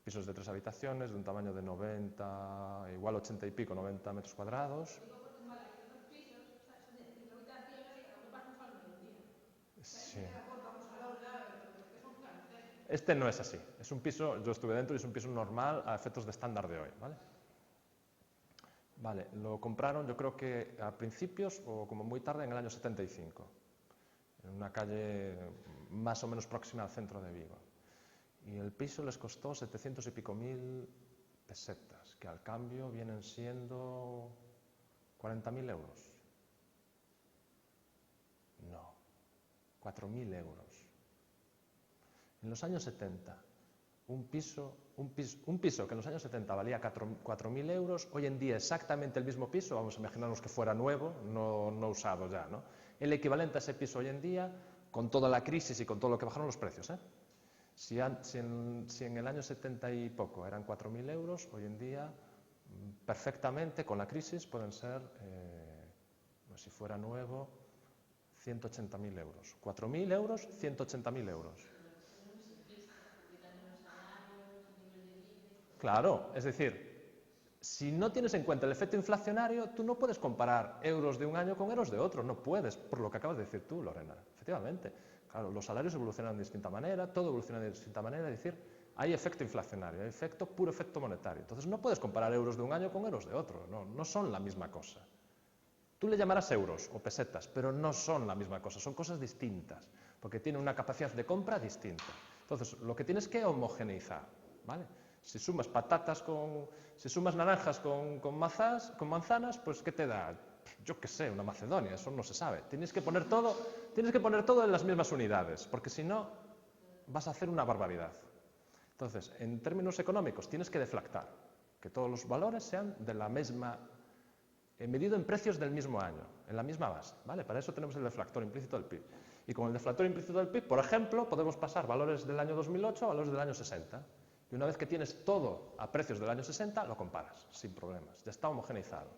Pisos de 3 habitaciones, de un tamaño de 90, igual 80 y pico, 90 metros cuadrados. Sí. Este no es así, es un piso, yo estuve dentro y es un piso normal a efectos de estándar de hoy, ¿vale? Vale, lo compraron yo creo que a principios o como muy tarde en el año 75, en una calle más o menos próxima al centro de Vigo. Y el piso les costó 700 y pico mil pesetas, que al cambio vienen siendo 40.000 euros. No, 4.000 euros. En los años 70, un piso que en los años 70 valía 4.000 euros, hoy en día exactamente el mismo piso, vamos a imaginarnos que fuera nuevo, no usado ya, ¿no? El equivalente a ese piso hoy en día, con toda la crisis y con todo lo que bajaron los precios, ¿eh? Si en el año 70 y poco eran 4.000 euros, hoy en día perfectamente con la crisis pueden ser, si fuera nuevo, 180.000 euros. 4.000 euros, 180.000 euros. Claro, es decir, si no tienes en cuenta el efecto inflacionario, tú no puedes comparar euros de un año con euros de otro, no puedes, por lo que acabas de decir tú, Lorena, efectivamente. Claro, los salarios evolucionan de distinta manera, todo evoluciona de distinta manera, es decir, hay efecto inflacionario, hay puro efecto monetario. Entonces no puedes comparar euros de un año con euros de otro, no son la misma cosa. Tú le llamarás euros o pesetas, pero no son la misma cosa, son cosas distintas, porque tienen una capacidad de compra distinta. Entonces, lo que tienes que homogeneizar, ¿vale? Si sumas si sumas naranjas con manzanas, pues ¿qué te da? Yo qué sé, una Macedonia, eso no se sabe. Tienes que poner todo en las mismas unidades, porque si no, vas a hacer una barbaridad. Entonces, en términos económicos, tienes que deflactar, que todos los valores sean de la misma, medido en precios del mismo año, en la misma base, ¿vale? Para eso tenemos el deflactor implícito del PIB. Y con el deflactor implícito del PIB, por ejemplo, podemos pasar valores del año 2008 a valores del año 60. Y una vez que tienes todo a precios del año 60, lo comparas, sin problemas. Ya está homogeneizado.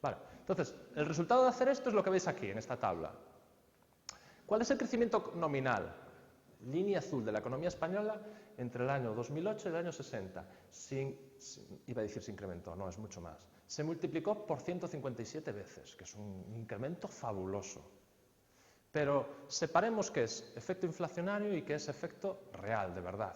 Vale. Entonces, el resultado de hacer esto es lo que veis aquí, en esta tabla. ¿Cuál es el crecimiento nominal? Línea azul de la economía española entre el año 2008 y el año 60. Iba a decir se incrementó, no, es mucho más. Se multiplicó por 157 veces, que es un incremento fabuloso. Pero separemos qué es efecto inflacionario y qué es efecto real, de verdad.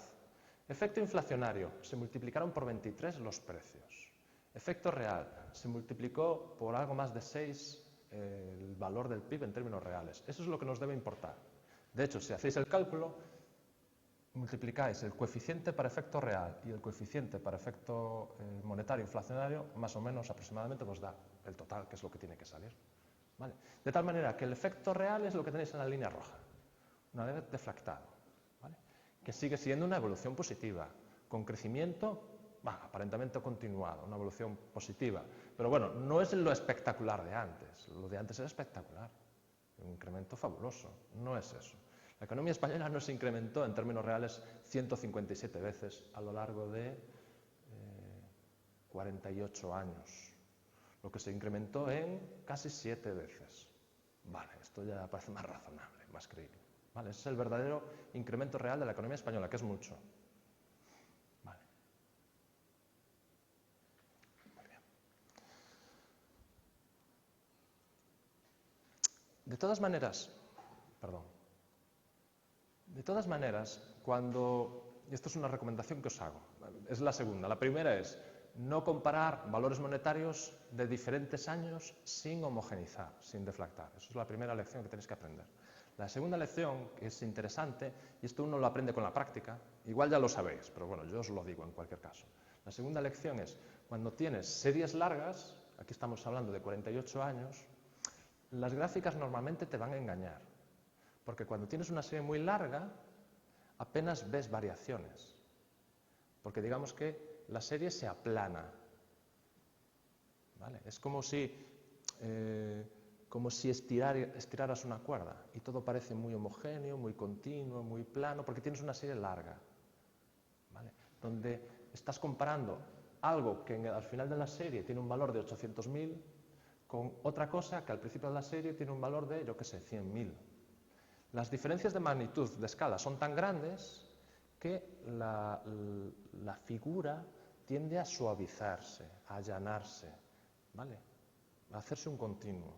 Efecto inflacionario, se multiplicaron por 23 los precios. Efecto real, se multiplicó por algo más de 6 el valor del PIB en términos reales. Eso es lo que nos debe importar. De hecho, si hacéis el cálculo, multiplicáis el coeficiente para efecto real y el coeficiente para efecto monetario inflacionario, más o menos aproximadamente os da el total, que es lo que tiene que salir. ¿Vale? De tal manera que el efecto real es lo que tenéis en la línea roja, una vez deflactado, ¿vale? Que sigue siendo una evolución positiva, con crecimiento aparentemente continuado, una evolución positiva. Pero bueno, no es lo espectacular de antes, lo de antes era espectacular, un incremento fabuloso, no es eso. La economía española no se incrementó en términos reales 157 veces a lo largo de 48 años. Lo que se incrementó en casi 7 veces. Vale, esto ya parece más razonable, más creíble. Vale, ese es el verdadero incremento real de la economía española, que es mucho. Vale. Muy bien. De todas maneras, cuando, y esto es una recomendación que os hago, es la segunda. La primera es no comparar valores monetarios de diferentes años sin homogeneizar, sin deflactar. Esa es la primera lección que tenéis que aprender. La segunda lección, que es interesante, y esto uno lo aprende con la práctica, igual ya lo sabéis, pero bueno, yo os lo digo en cualquier caso. La segunda lección es, cuando tienes series largas, aquí estamos hablando de 48 años, las gráficas normalmente te van a engañar, porque cuando tienes una serie muy larga, apenas ves variaciones, porque digamos que la serie se aplana, ¿vale? Es como si estiraras una cuerda y todo parece muy homogéneo, muy continuo, muy plano, porque tienes una serie larga, ¿vale? Donde estás comparando algo que al final de la serie tiene un valor de 800.000 con otra cosa que al principio de la serie tiene un valor de, yo qué sé, 100.000. Las diferencias de magnitud de escala son tan grandes que la figura tiende a suavizarse, a allanarse, ¿vale? A hacerse un continuo.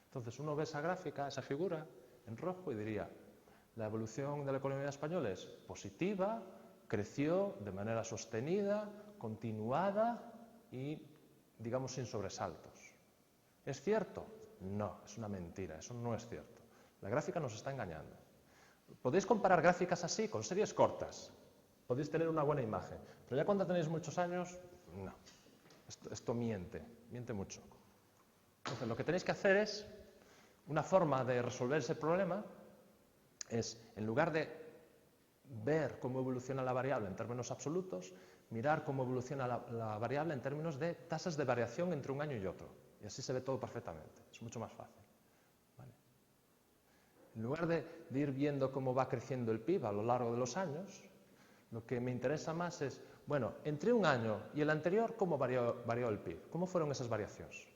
Entonces uno ve esa gráfica, esa figura en rojo y diría, la evolución de la economía española es positiva, creció de manera sostenida, continuada y, digamos, sin sobresaltos. ¿Es cierto? No, es una mentira, eso no es cierto. La gráfica nos está engañando. Podéis comparar gráficas así con series cortas, podéis tener una buena imagen, pero ya cuando tenéis muchos años, no. Esto miente mucho. Entonces, lo que tenéis que hacer es, una forma de resolver ese problema es, en lugar de ver cómo evoluciona la variable en términos absolutos, mirar cómo evoluciona la variable en términos de tasas de variación entre un año y otro. Y así se ve todo perfectamente, es mucho más fácil. ¿Vale? En lugar de ir viendo cómo va creciendo el PIB a lo largo de los años, lo que me interesa más es, bueno, entre un año y el anterior, ¿cómo varió el PIB? ¿Cómo fueron esas variaciones?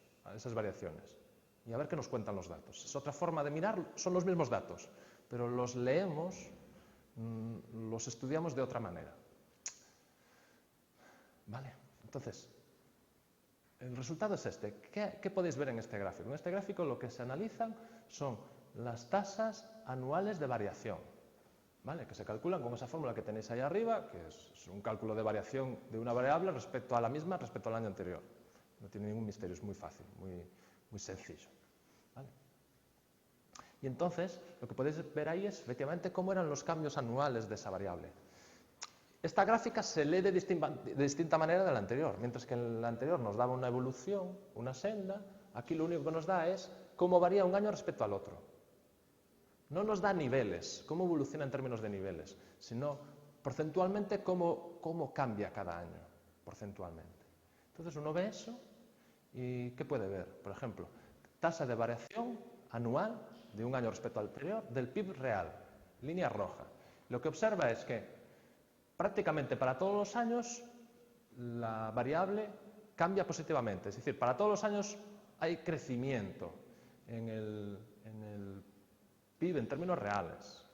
Y a ver qué nos cuentan los datos. Es otra forma de mirar, son los mismos datos, pero los leemos, los estudiamos de otra manera. ¿Vale? Entonces, el resultado es este. ¿Qué podéis ver en este gráfico? En este gráfico lo que se analizan son las tasas anuales de variación. ¿vale? Que se calculan con esa fórmula que tenéis ahí arriba, que es un cálculo de variación de una variable respecto a la misma, respecto al año anterior. No tiene ningún misterio, es muy fácil, muy sencillo, ¿vale? Y entonces, lo que podéis ver ahí es efectivamente cómo eran los cambios anuales de esa variable. Esta gráfica se lee de distinta manera de la anterior. Mientras que en la anterior nos daba una evolución, una senda, aquí lo único que nos da es cómo varía un año respecto al otro. No nos da niveles, cómo evoluciona en términos de niveles, sino porcentualmente cómo cambia cada año, porcentualmente. Entonces uno ve eso y ¿qué puede ver? Por ejemplo, tasa de variación anual de un año respecto al anterior del PIB real, línea roja. Lo que observa es que prácticamente para todos los años la variable cambia positivamente, es decir, para todos los años hay crecimiento en el PIB en términos reales,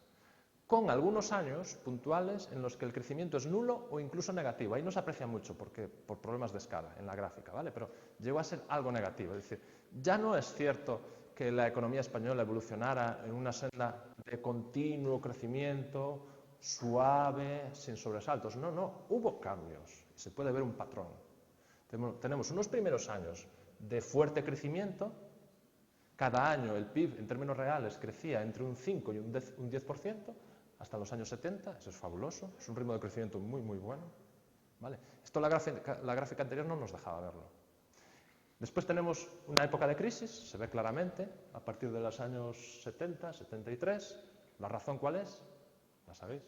con algunos años puntuales en los que el crecimiento es nulo o incluso negativo. Ahí no se aprecia mucho por problemas de escala en la gráfica, ¿vale? Pero llegó a ser algo negativo, es decir, ya no es cierto que la economía española evolucionara en una senda de continuo crecimiento, suave, sin sobresaltos. No, hubo cambios. Se puede ver un patrón. Tenemos unos primeros años de fuerte crecimiento. Cada año el PIB en términos reales crecía entre un 5 y un 10%, hasta los años 70, eso es fabuloso, es un ritmo de crecimiento muy bueno, ¿vale? Esto la gráfica anterior no nos dejaba verlo. Después tenemos una época de crisis, se ve claramente, a partir de los años 70, 73. ¿La razón cuál es? ¿La sabéis?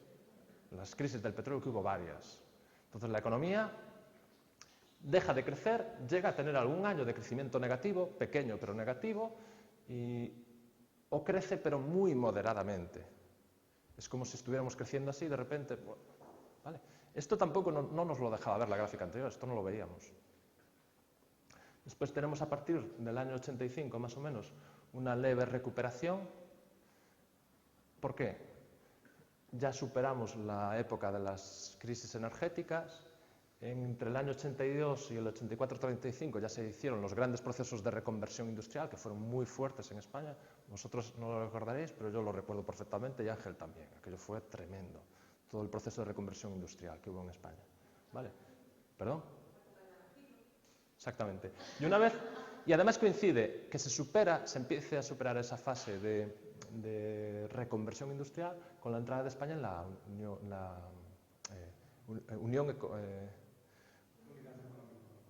Las crisis del petróleo, que hubo varias. Entonces la economía deja de crecer, llega a tener algún año de crecimiento negativo, pequeño pero negativo, o crece pero muy moderadamente. Es como si estuviéramos creciendo así de repente. ¿Vale? Esto tampoco no nos lo dejaba ver la gráfica anterior, esto no lo veíamos. Después tenemos a partir del año 85 más o menos una leve recuperación. ¿Por qué? Ya superamos la época de las crisis energéticas. Entre el año 82 y el 84-35 ya se hicieron los grandes procesos de reconversión industrial, que fueron muy fuertes en España. Vosotros no lo recordaréis, pero yo lo recuerdo perfectamente, y Ángel también. Aquello fue tremendo, todo el proceso de reconversión industrial que hubo en España. ¿Vale? ¿Perdón? Exactamente. Y además coincide que se empiece a superar esa fase de reconversión industrial con la entrada de España en la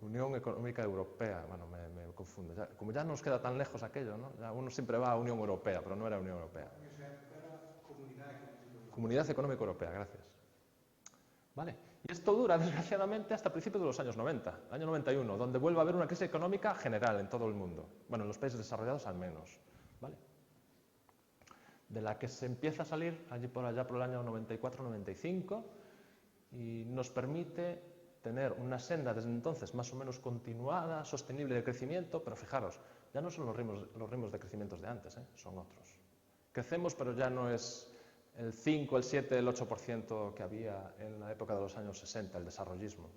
Unión Económica Europea. Bueno, me confundo. Como ya nos queda tan lejos aquello, ¿no? Ya uno siempre va a Unión Europea, pero no era Unión Europea. Comunidad Económica Europea, gracias. ¿Vale? Y esto dura, desgraciadamente, hasta principios de los años 90, año 91, donde vuelve a haber una crisis económica general en todo el mundo. Bueno, en los países desarrollados al menos. ¿Vale? De la que se empieza a salir allá por el año 94-95 y nos permite tener una senda desde entonces más o menos continuada, sostenible de crecimiento, pero fijaros, ya no son los ritmos de crecimiento de antes, son otros. Crecemos, pero ya no es el 5, el 7, el 8% que había en la época de los años 60, el desarrollismo.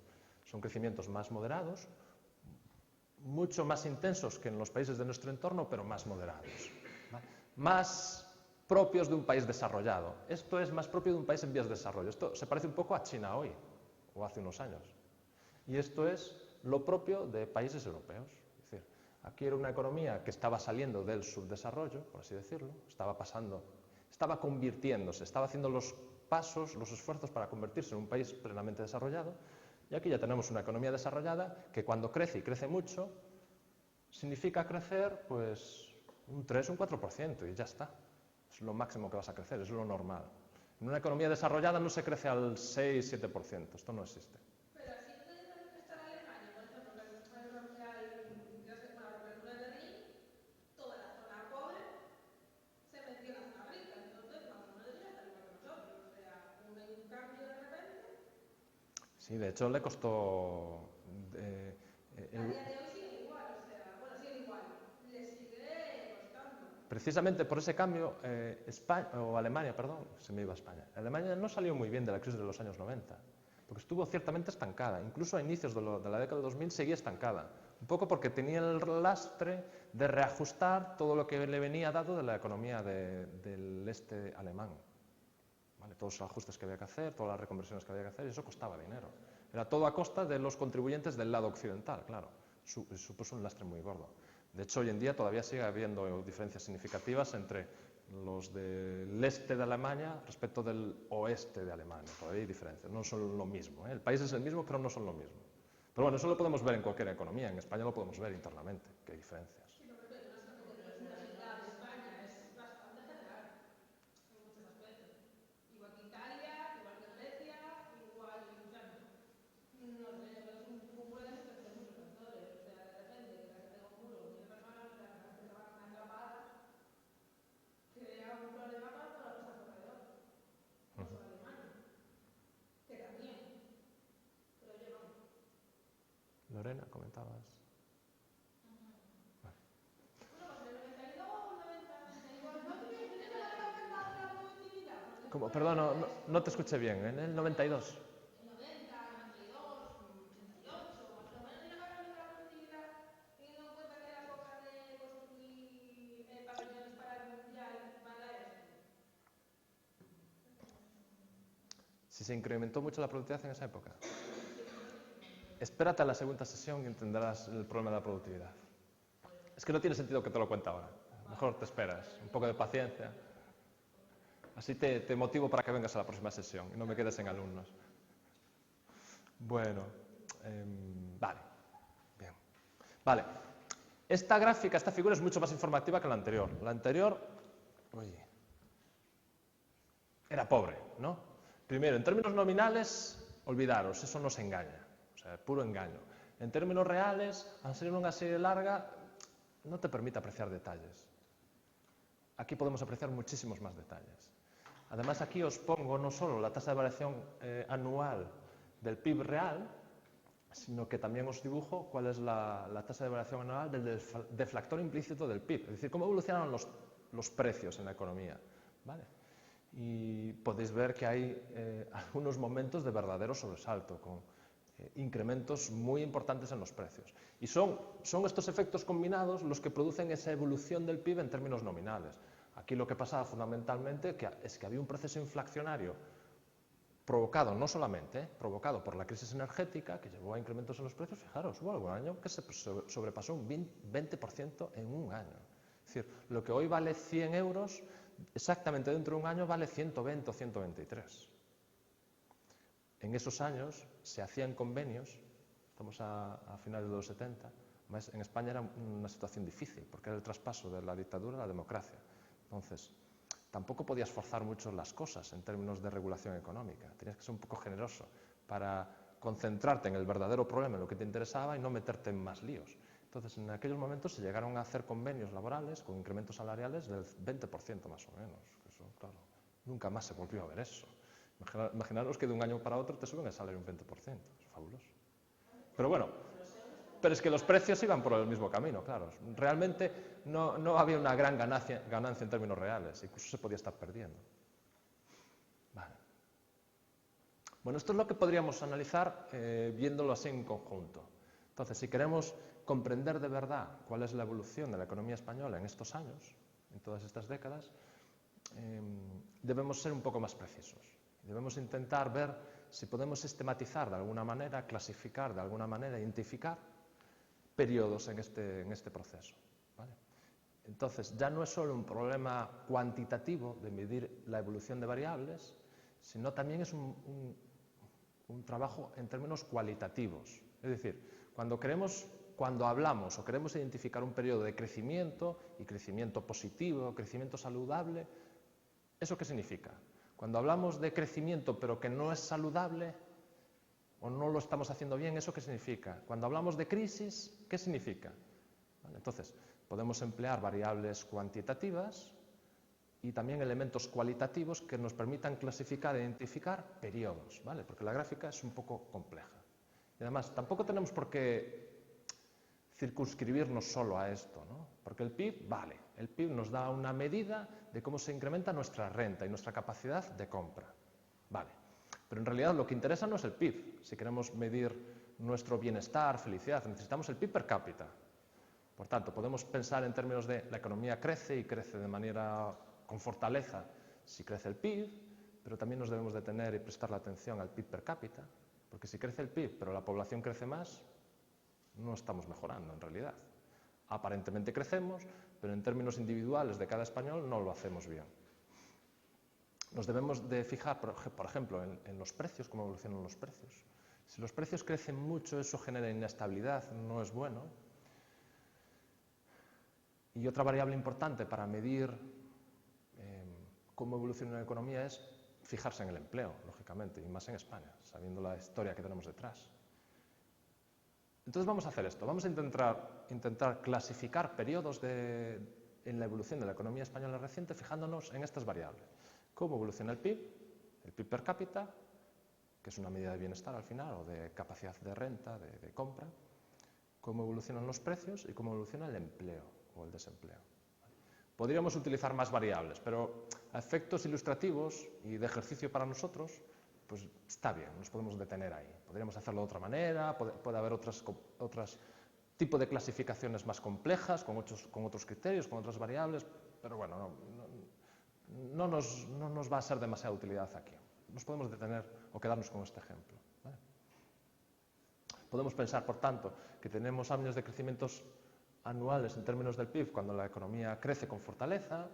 Son crecimientos más moderados, mucho más intensos que en los países de nuestro entorno, pero más moderados. ¿Vale? Más propios de un país desarrollado. Esto es más propio de un país en vías de desarrollo. Esto se parece un poco a China hoy, o hace unos años. Y esto es lo propio de países europeos. Es decir, aquí era una economía que estaba saliendo del subdesarrollo, por así decirlo, estaba convirtiéndose, estaba haciendo los pasos, los esfuerzos para convertirse en un país plenamente desarrollado, y aquí ya tenemos una economía desarrollada que cuando crece y crece mucho, significa crecer pues un 3, un 4%, y ya está. Es lo máximo que vas a crecer, es lo normal. En una economía desarrollada no se crece al 6, 7%, esto no existe. Pero así puede estar Alemania, por ejemplo, que es una europea y con la apertura de Berlín, toda la zona pobre se metió en la zona rica, entonces más o menos ya está igual que nosotros, o sea, un cambio de repente. Sí, de hecho le costó... A día de hoy sigue igual, o sea, bueno, sigue igual, le sigue costando. Precisamente por ese cambio, Alemania, se me iba a España. Alemania no salió muy bien de la crisis de los años 90, porque estuvo ciertamente estancada. Incluso a inicios de la década de 2000 seguía estancada. Un poco porque tenía el lastre de reajustar todo lo que le venía dado de la economía del este alemán. ¿vale? Todos los ajustes que había que hacer, todas las reconversiones que había que hacer, y eso costaba dinero. Era todo a costa de los contribuyentes del lado occidental, claro. Supuso un lastre muy gordo. De hecho, hoy en día todavía sigue habiendo diferencias significativas entre los del este de Alemania respecto del oeste de Alemania. Todavía hay diferencias, no son lo mismo, ¿eh? El país es el mismo, pero no son lo mismo. Pero bueno, eso lo podemos ver en cualquier economía. En España lo podemos ver internamente, que hay diferencias. Lorena, comentabas. ¿Cómo? Perdón, no te escuché bien. En el 92. Si se incrementó mucho la productividad en esa época. Espérate a la segunda sesión y entenderás el problema de la productividad. Es que no tiene sentido que te lo cuente ahora. Mejor te esperas, un poco de paciencia. Así te motivo para que vengas a la próxima sesión y no me quedes en alumnos. Bueno, vale. Bien. Vale. Esta gráfica, esta figura es mucho más informativa que la anterior. La anterior, oye, era pobre, ¿no? Primero, en términos nominales, olvidaros, eso nos engaña. O sea, puro engaño. En términos reales, al ser una serie larga, no te permite apreciar detalles. Aquí podemos apreciar muchísimos más detalles. Además, aquí os pongo no solo la tasa de variación anual del PIB real, sino que también os dibujo cuál es la tasa de variación anual del deflactor implícito del PIB, es decir, cómo evolucionan los precios en la economía, ¿vale? Y podéis ver que hay algunos momentos de verdadero sobresalto, con incrementos muy importantes en los precios. Y son estos efectos combinados los que producen esa evolución del PIB en términos nominales. Aquí lo que pasaba fundamentalmente es que había un proceso inflacionario provocado, no solamente, provocado por la crisis energética, que llevó a incrementos en los precios. Fijaros, hubo algún año que se sobrepasó un 20% en un año. Es decir, lo que hoy vale 100 euros, exactamente dentro de un año vale 120 o 123. En esos años se hacían convenios, estamos a finales de los 70, además en España era una situación difícil, porque era el traspaso de la dictadura a la democracia. Entonces, tampoco podías forzar mucho las cosas en términos de regulación económica. Tenías que ser un poco generoso para concentrarte en el verdadero problema, en lo que te interesaba, y no meterte en más líos. Entonces, en aquellos momentos se llegaron a hacer convenios laborales con incrementos salariales del 20% más o menos. Eso, claro, nunca más se volvió a ver eso. Imaginaros que de un año para otro te suben el salario un 20%. Es fabuloso. Pero bueno, pero es que los precios iban por el mismo camino, claro. Realmente no había una gran ganancia en términos reales, incluso se podía estar perdiendo. Vale. Bueno, esto es lo que podríamos analizar viéndolo así en conjunto. Entonces, si queremos comprender de verdad cuál es la evolución de la economía española en estos años, en todas estas décadas, debemos ser un poco más precisos. Debemos intentar ver si podemos sistematizar de alguna manera, clasificar de alguna manera, identificar periodos en este proceso, ¿vale? Entonces, ya no es solo un problema cuantitativo de medir la evolución de variables, sino también es un trabajo en términos cualitativos. Es decir, cuando hablamos o queremos identificar un periodo de crecimiento, y crecimiento positivo, crecimiento saludable, ¿eso qué significa? Cuando hablamos de crecimiento pero que no es saludable o no lo estamos haciendo bien, ¿eso qué significa? Cuando hablamos de crisis, ¿qué significa? ¿Vale? Entonces, podemos emplear variables cuantitativas y también elementos cualitativos que nos permitan clasificar e identificar periodos, ¿vale? Porque la gráfica es un poco compleja. Y además, tampoco tenemos por qué circunscribirnos solo a esto, ¿no? Porque el PIB, vale, el PIB nos da una medida de cómo se incrementa nuestra renta y nuestra capacidad de compra, vale. Pero en realidad lo que interesa no es el PIB. Si queremos medir nuestro bienestar, felicidad, necesitamos el PIB per cápita. Por tanto, podemos pensar en términos de la economía crece y crece de manera con fortaleza si crece el PIB, pero también nos debemos detener y prestar la atención al PIB per cápita, porque si crece el PIB, pero la población crece más, no estamos mejorando en realidad. Aparentemente crecemos, pero en términos individuales de cada español no lo hacemos bien. Nos debemos de fijar, por ejemplo, en los precios, cómo evolucionan los precios. Si los precios crecen mucho, eso genera inestabilidad, no es bueno. Y otra variable importante para medir cómo evoluciona una economía es fijarse en el empleo, lógicamente, y más en España, sabiendo la historia que tenemos detrás. Entonces vamos a hacer esto, vamos a intentar clasificar periodos en la evolución de la economía española reciente fijándonos en estas variables. Cómo evoluciona el PIB per cápita, que es una medida de bienestar al final, o de capacidad de renta, de compra, cómo evolucionan los precios y cómo evoluciona el empleo o el desempleo. Podríamos utilizar más variables, pero a efectos ilustrativos y de ejercicio para nosotros, pues está bien, nos podemos detener ahí. Podríamos hacerlo de otra manera, puede haber otros tipos de clasificaciones más complejas, con otros criterios, con otras variables, pero bueno, no nos va a ser demasiada utilidad aquí. Nos podemos detener o quedarnos con este ejemplo, ¿vale? Podemos pensar, por tanto, que tenemos años de crecimientos anuales en términos del PIB cuando la economía crece con fortaleza,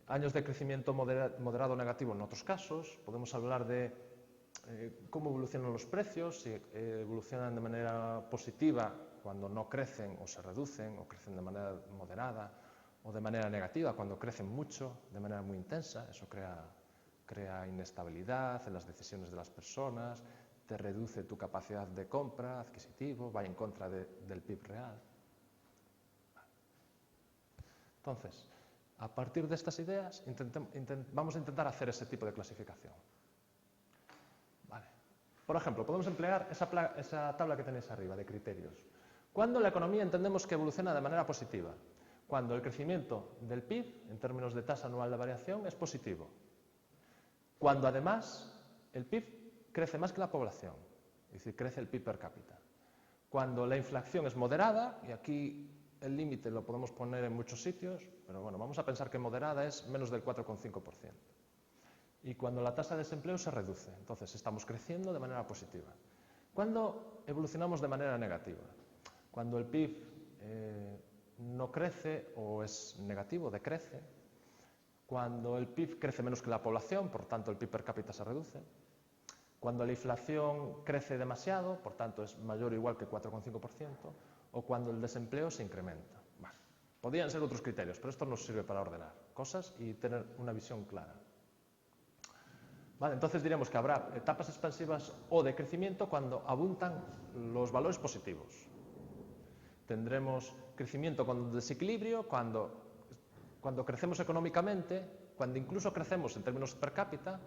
años de crecimiento moderado o negativo en otros casos. Podemos hablar de cómo evolucionan los precios, si evolucionan de manera positiva cuando no crecen o se reducen, o crecen de manera moderada, o de manera negativa cuando crecen mucho, de manera muy intensa. Eso crea inestabilidad en las decisiones de las personas, te reduce tu capacidad de compra, adquisitivo, va en contra del PIB real. Entonces, a partir de estas ideas, vamos a intentar hacer ese tipo de clasificación. Vale. Por ejemplo, podemos emplear esa tabla que tenéis arriba de criterios. ¿Cuándo la economía entendemos que evoluciona de manera positiva? Cuando el crecimiento del PIB, en términos de tasa anual de variación, es positivo. Cuando además el PIB crece más que la población, es decir, crece el PIB per cápita. Cuando la inflación es moderada, y aquí el límite lo podemos poner en muchos sitios, pero bueno, vamos a pensar que moderada es menos del 4,5%. Y cuando la tasa de desempleo se reduce, entonces estamos creciendo de manera positiva. ¿Cuándo evolucionamos de manera negativa? Cuando el PIB no crece o es negativo, decrece. Cuando el PIB crece menos que la población, por tanto el PIB per cápita se reduce. Cuando la inflación crece demasiado, por tanto es mayor o igual que 4,5%. O cuando el desempleo se incrementa. Bueno, podrían ser otros criterios, pero esto nos sirve para ordenar cosas y tener una visión clara. Vale, entonces diremos que habrá etapas expansivas o de crecimiento cuando abundan los valores positivos. Tendremos crecimiento con desequilibrio cuando crecemos económicamente, cuando incluso crecemos en términos per cápita,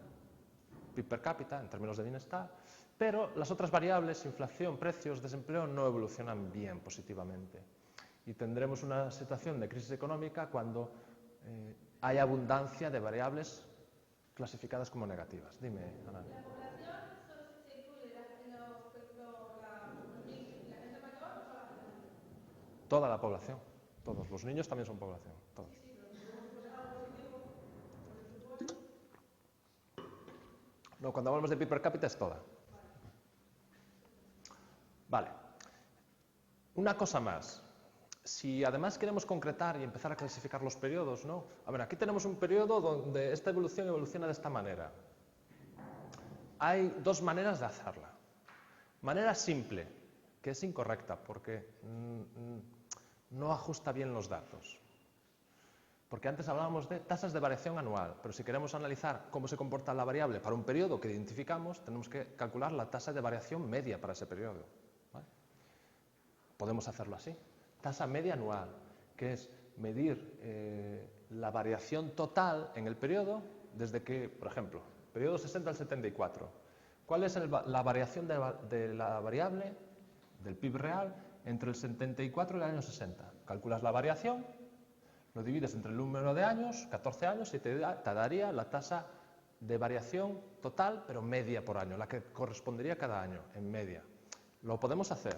PIB per cápita, en términos de bienestar, pero las otras variables, inflación, precios, desempleo, no evolucionan bien positivamente. Y tendremos una situación de crisis económica cuando hay abundancia de variables clasificadas como negativas. Dime, Ana. ¿La población solo se incluye los niños y la gente mayor o toda la gente? Toda la población, todos. Los niños también son población, todos. No, cuando hablamos de PIB per cápita es toda. Vale. Una cosa más. Si además queremos concretar y empezar a clasificar los periodos, ¿no? A ver, aquí tenemos un periodo donde esta evolución evoluciona de esta manera. Hay dos maneras de hacerla. Manera simple, que es incorrecta porque no ajusta bien los datos. Porque antes hablábamos de tasas de variación anual, pero si queremos analizar cómo se comporta la variable para un periodo que identificamos, tenemos que calcular la tasa de variación media para ese periodo. ¿Vale? Podemos hacerlo así. Tasa media anual, que es medir la variación total en el periodo desde que, por ejemplo, periodo 60 al 74. ¿Cuál es la variación de la variable del PIB real entre el 74 y el año 60? Calculas la variación, lo divides entre el número de años, 14 años, y te daría la tasa de variación total, pero media por año, la que correspondería cada año, en media. Lo podemos hacer,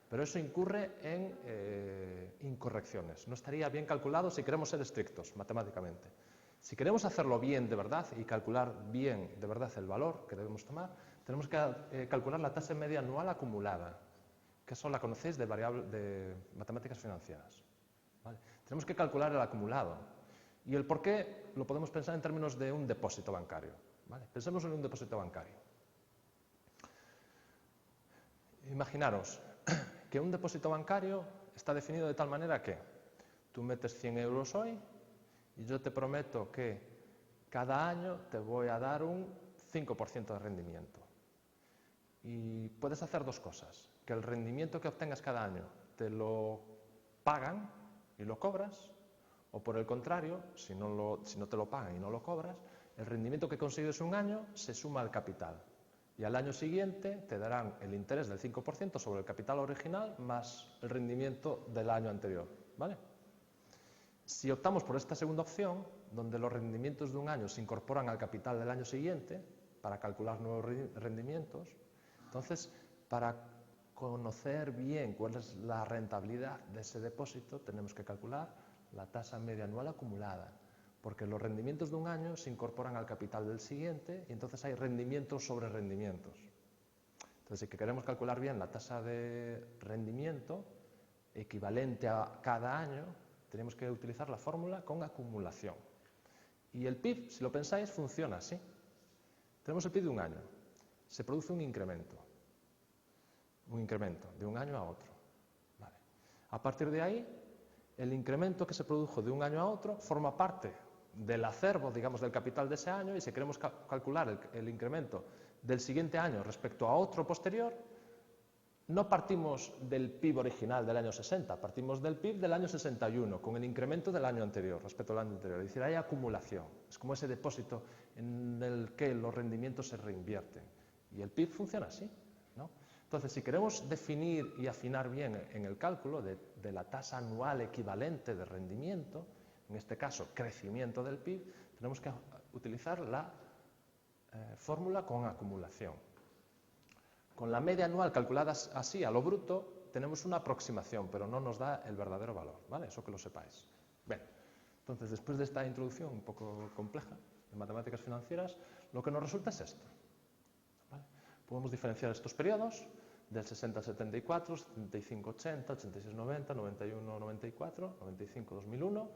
pero eso incurre en incorrecciones. No estaría bien calculado si queremos ser estrictos matemáticamente. Si queremos hacerlo bien de verdad y calcular bien de verdad el valor que debemos tomar, tenemos que calcular la tasa media anual acumulada, que eso la conocéis de matemáticas financieras. ¿Vale? Tenemos que calcular el acumulado. Y el por qué lo podemos pensar en términos de un depósito bancario. ¿Vale? Pensemos en un depósito bancario. Imaginaros que un depósito bancario está definido de tal manera que tú metes 100 euros hoy y yo te prometo que cada año te voy a dar un 5% de rendimiento. Y puedes hacer dos cosas, que el rendimiento que obtengas cada año te lo pagan y lo cobras, o por el contrario, si no te lo pagan y no lo cobras, el rendimiento que consigues un año se suma al capital. Y al año siguiente te darán el interés del 5% sobre el capital original más el rendimiento del año anterior. ¿Vale? Si optamos por esta segunda opción, donde los rendimientos de un año se incorporan al capital del año siguiente, para calcular nuevos rendimientos, entonces, para conocer bien cuál es la rentabilidad de ese depósito, tenemos que calcular la tasa media anual acumulada, porque los rendimientos de un año se incorporan al capital del siguiente y entonces hay rendimientos sobre rendimientos. Entonces, si queremos calcular bien la tasa de rendimiento equivalente a cada año, tenemos que utilizar la fórmula con acumulación. Y el PIB, si lo pensáis, funciona así. Tenemos el PIB de un año. Se produce un incremento de un año a otro. Vale. A partir de ahí, el incremento que se produjo de un año a otro forma parte del acervo, digamos, del capital de ese año, y si queremos calcular el incremento del siguiente año respecto a otro posterior, no partimos del PIB original del año 60, partimos del PIB del año 61, con el incremento del año anterior respecto al año anterior. Es decir, hay acumulación. Es como ese depósito en el que los rendimientos se reinvierten. Y el PIB funciona así, ¿no? Entonces, si queremos definir y afinar bien en el cálculo de la tasa anual equivalente de rendimiento, en este caso crecimiento del PIB, tenemos que utilizar la fórmula con acumulación. Con la media anual calculada así a lo bruto, tenemos una aproximación, pero no nos da el verdadero valor, ¿vale? Eso que lo sepáis. Bien, entonces después de esta introducción un poco compleja de matemáticas financieras, lo que nos resulta es esto. ¿Vale? Podemos diferenciar estos periodos del 60 al 74, 75 80, 86 90, 91 94, 95 2001,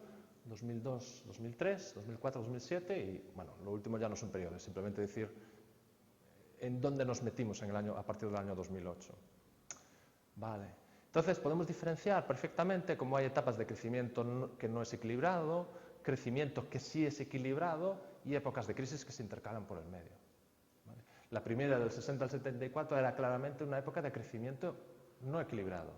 2002 2003, 2004 2007 y, bueno, lo último ya no son periodos, simplemente decir en dónde nos metimos en el año, a partir del año 2008. Vale. Entonces podemos diferenciar perfectamente cómo hay etapas de crecimiento que no es equilibrado, crecimiento que sí es equilibrado y épocas de crisis que se intercalan por el medio. ¿Vale? La primera del 60 al 74 era claramente una época de crecimiento no equilibrado,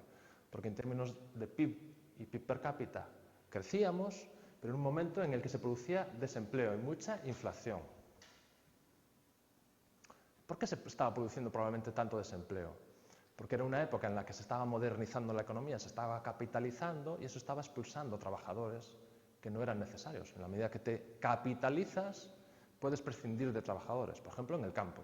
porque en términos de PIB y PIB per cápita crecíamos, pero en un momento en el que se producía desempleo y mucha inflación. ¿Por qué se estaba produciendo probablemente tanto desempleo? Porque era una época en la que se estaba modernizando la economía, se estaba capitalizando y eso estaba expulsando trabajadores que no eran necesarios. En la medida que te capitalizas, puedes prescindir de trabajadores, por ejemplo, en el campo.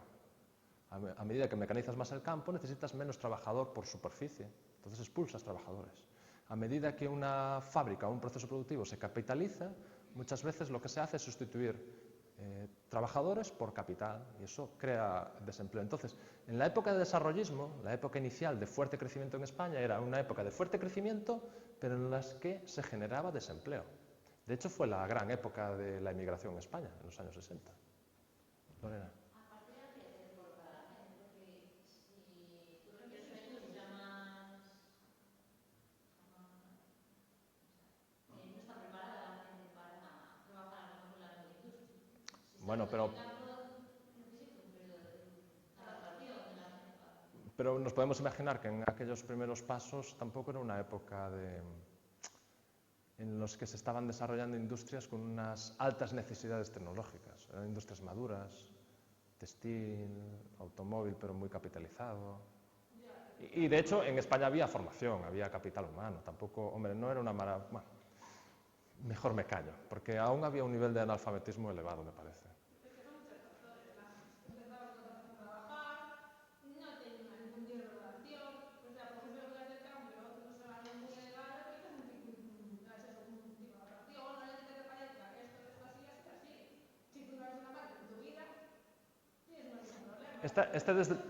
A medida que mecanizas más el campo, necesitas menos trabajador por superficie, entonces expulsas trabajadores. A medida que una fábrica o un proceso productivo se capitaliza, muchas veces lo que se hace es sustituir trabajadores por capital y eso crea desempleo. Entonces, en la época de desarrollismo, la época inicial de fuerte crecimiento en España era una época de fuerte crecimiento, pero en las que se generaba desempleo. De hecho, fue la gran época de la emigración en España, en los años 60. Lorena. Bueno, pero nos podemos imaginar que en aquellos primeros pasos tampoco era una época en los que se estaban desarrollando industrias con unas altas necesidades tecnológicas. Eran industrias maduras, textil, automóvil, pero muy capitalizado. Y de hecho en España había formación, había capital humano. Tampoco, hombre, no era una maravilla. Bueno, mejor me callo, porque aún había un nivel de analfabetismo elevado, me parece.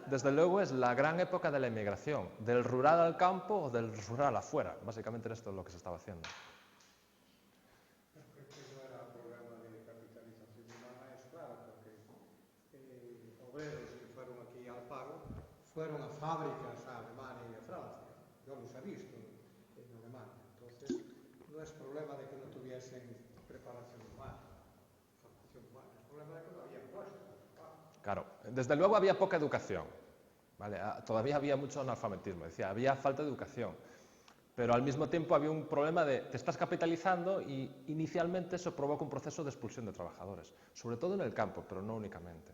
Desde luego es la gran época de la emigración, del rural al campo o del rural afuera. Básicamente esto es lo que se estaba haciendo. No era problema de capitalización humana, es claro, porque obreros que fueron aquí al paro fueron a fábricas a Alemania y a Francia. Yo los he visto en Alemania. Entonces, no es problema de que no tuviesen preparación humana, formación humana. El problema es que no había puestos. Claro, desde luego había poca educación, ¿vale? Todavía había mucho analfabetismo, decía, había falta de educación, pero al mismo tiempo había un problema de te estás capitalizando y inicialmente eso provoca un proceso de expulsión de trabajadores, sobre todo en el campo, pero no únicamente.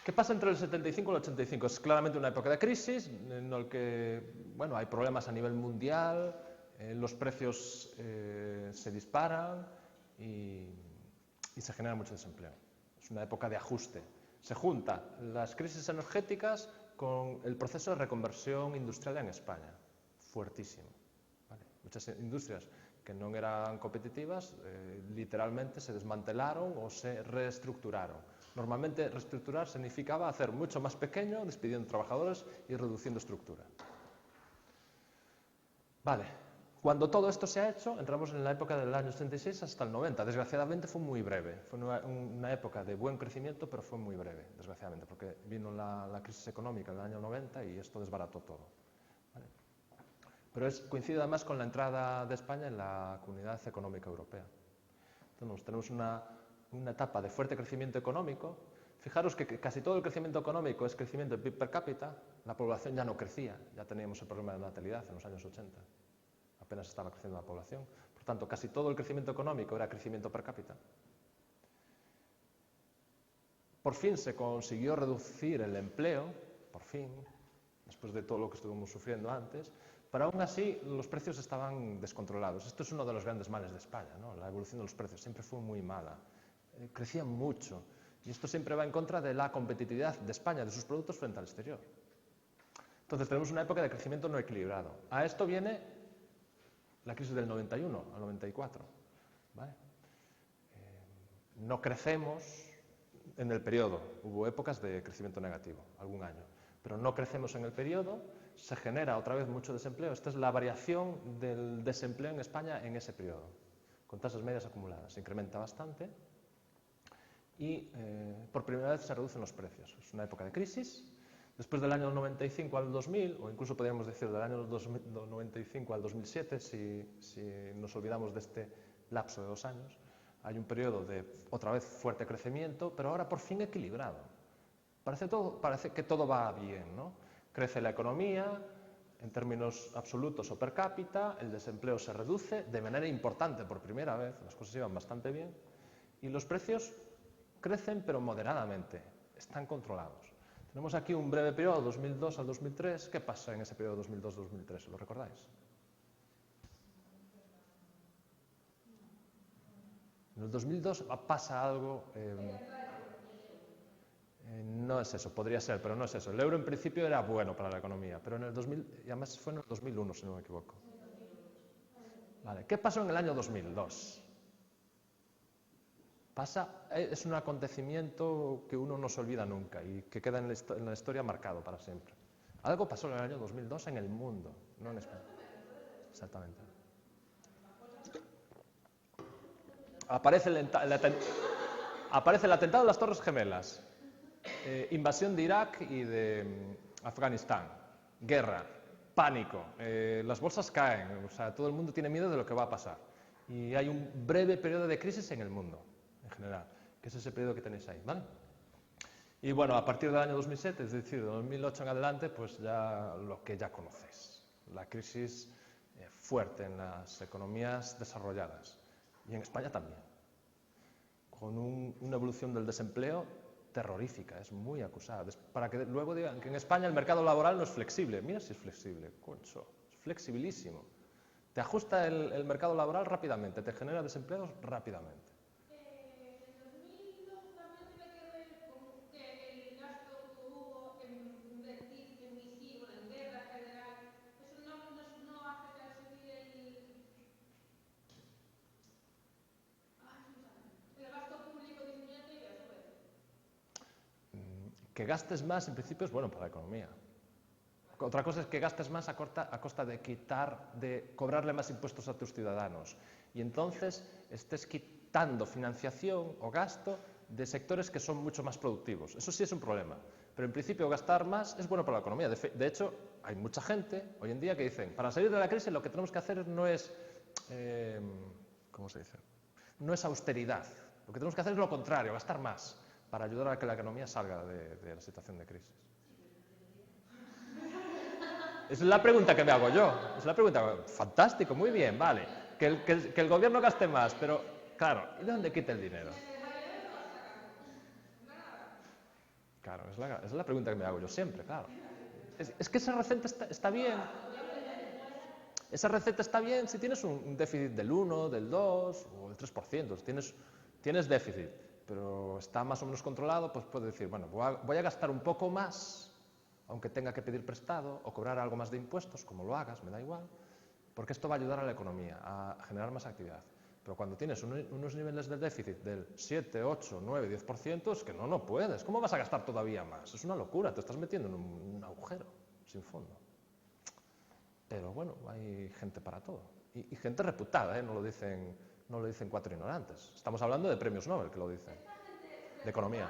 ¿Qué pasa entre el 75 y el 85? Es claramente una época de crisis en la que bueno, hay problemas a nivel mundial, los precios se disparan y se genera mucho desempleo. Es una época de ajuste. Se juntan las crisis energéticas con el proceso de reconversión industrial en España, fuertísimo. ¿Vale? Muchas industrias que no eran competitivas literalmente se desmantelaron o se reestructuraron. Normalmente reestructurar significaba hacer mucho más pequeño, despidiendo trabajadores y reduciendo estructura. Vale. Cuando todo esto se ha hecho, entramos en la época del año 86 hasta el 90. Desgraciadamente fue muy breve. Fue una época de buen crecimiento, pero fue muy breve, desgraciadamente, porque vino la crisis económica del año 90 y esto desbarató todo. ¿Vale? Pero coincide además con la entrada de España en la Comunidad Económica Europea. Entonces, tenemos una etapa de fuerte crecimiento económico. Fijaros que casi todo el crecimiento económico es crecimiento del PIB per cápita. La población ya no crecía, ya teníamos el problema de natalidad en los años 80. Apenas estaba creciendo la población. Por tanto, casi todo el crecimiento económico era crecimiento per cápita. Por fin se consiguió reducir el empleo, por fin, después de todo lo que estuvimos sufriendo antes, pero aún así los precios estaban descontrolados. Esto es uno de los grandes males de España, ¿no? La evolución de los precios siempre fue muy mala. Crecían mucho y esto siempre va en contra de la competitividad de España, de sus productos frente al exterior. Entonces tenemos una época de crecimiento no equilibrado. A esto viene la crisis del 91 al 94. ¿Vale? No crecemos en el periodo. Hubo épocas de crecimiento negativo, algún año. Pero no crecemos en el periodo, se genera otra vez mucho desempleo. Esta es la variación del desempleo en España en ese periodo, con tasas medias acumuladas. Se incrementa bastante y por primera vez se reducen los precios. Es una época de crisis. Después del año 95 al 2000, o incluso podríamos decir del año 95 al 2007, si nos olvidamos de este lapso de 2 años, hay un periodo de, otra vez, fuerte crecimiento, pero ahora por fin equilibrado. Parece que todo va bien, ¿no? Crece la economía, en términos absolutos o per cápita, el desempleo se reduce de manera importante por primera vez, las cosas iban bastante bien, y los precios crecen pero moderadamente, están controlados. Tenemos aquí un breve periodo, 2002 al 2003. ¿Qué pasa en ese periodo 2002-2003? ¿Lo recordáis? En el 2002 pasa algo... no es eso, podría ser, pero no es eso. El euro en principio era bueno para la economía, pero en el 2000, y además fue en el 2001, si no me equivoco. Vale, ¿qué pasó en el año 2002? Es un acontecimiento que uno no se olvida nunca y que queda en la historia marcado para siempre. Algo pasó en el año 2002 en el mundo, no en España. Exactamente. Aparece el atentado de las Torres Gemelas, invasión de Irak y de Afganistán, guerra, pánico, las bolsas caen, o sea, todo el mundo tiene miedo de lo que va a pasar. Y hay un breve periodo de crisis en el mundo, en general, que es ese periodo que tenéis ahí, ¿vale? Y bueno, a partir del año 2007, es decir, de 2008 en adelante, pues ya lo que ya conocéis, la crisis fuerte en las economías desarrolladas y en España también, con una evolución del desempleo terrorífica, es muy acusada, para que luego digan que en España el mercado laboral no es flexible. Mira si es flexible, concho, es flexibilísimo. Te ajusta el mercado laboral rápidamente, te genera desempleos rápidamente. Que gastes más, en principio, es bueno para la economía. Otra cosa es que gastes más a costa de cobrarle más impuestos a tus ciudadanos. Y entonces estés quitando financiación o gasto de sectores que son mucho más productivos. Eso sí es un problema. Pero en principio gastar más es bueno para la economía. De hecho, hay mucha gente hoy en día que dicen, para salir de la crisis lo que tenemos que hacer no es, ¿cómo se dice? No es austeridad. Lo que tenemos que hacer es lo contrario, gastar más, para ayudar a que la economía salga de la situación de crisis. Es la pregunta que me hago yo. Es la pregunta. Fantástico, muy bien, vale. Que el gobierno gaste más, pero claro, ¿y de dónde quita el dinero? Claro, es la pregunta que me hago yo siempre, claro. Es que esa receta está bien. Esa receta está bien si tienes un déficit del 1, del 2 o del 3%. Tienes déficit, pero está más o menos controlado, pues puedes decir, bueno, voy a gastar un poco más, aunque tenga que pedir prestado o cobrar algo más de impuestos, como lo hagas, me da igual, porque esto va a ayudar a la economía, a generar más actividad. Pero cuando tienes unos niveles de déficit del 7, 8, 9, 10%, es que no puedes. ¿Cómo vas a gastar todavía más? Es una locura, te estás metiendo en un agujero sin fondo. Pero bueno, hay gente para todo. Y gente reputada, no lo dicen 4 ignorantes. Estamos hablando de premios Nobel que lo dicen, de economía.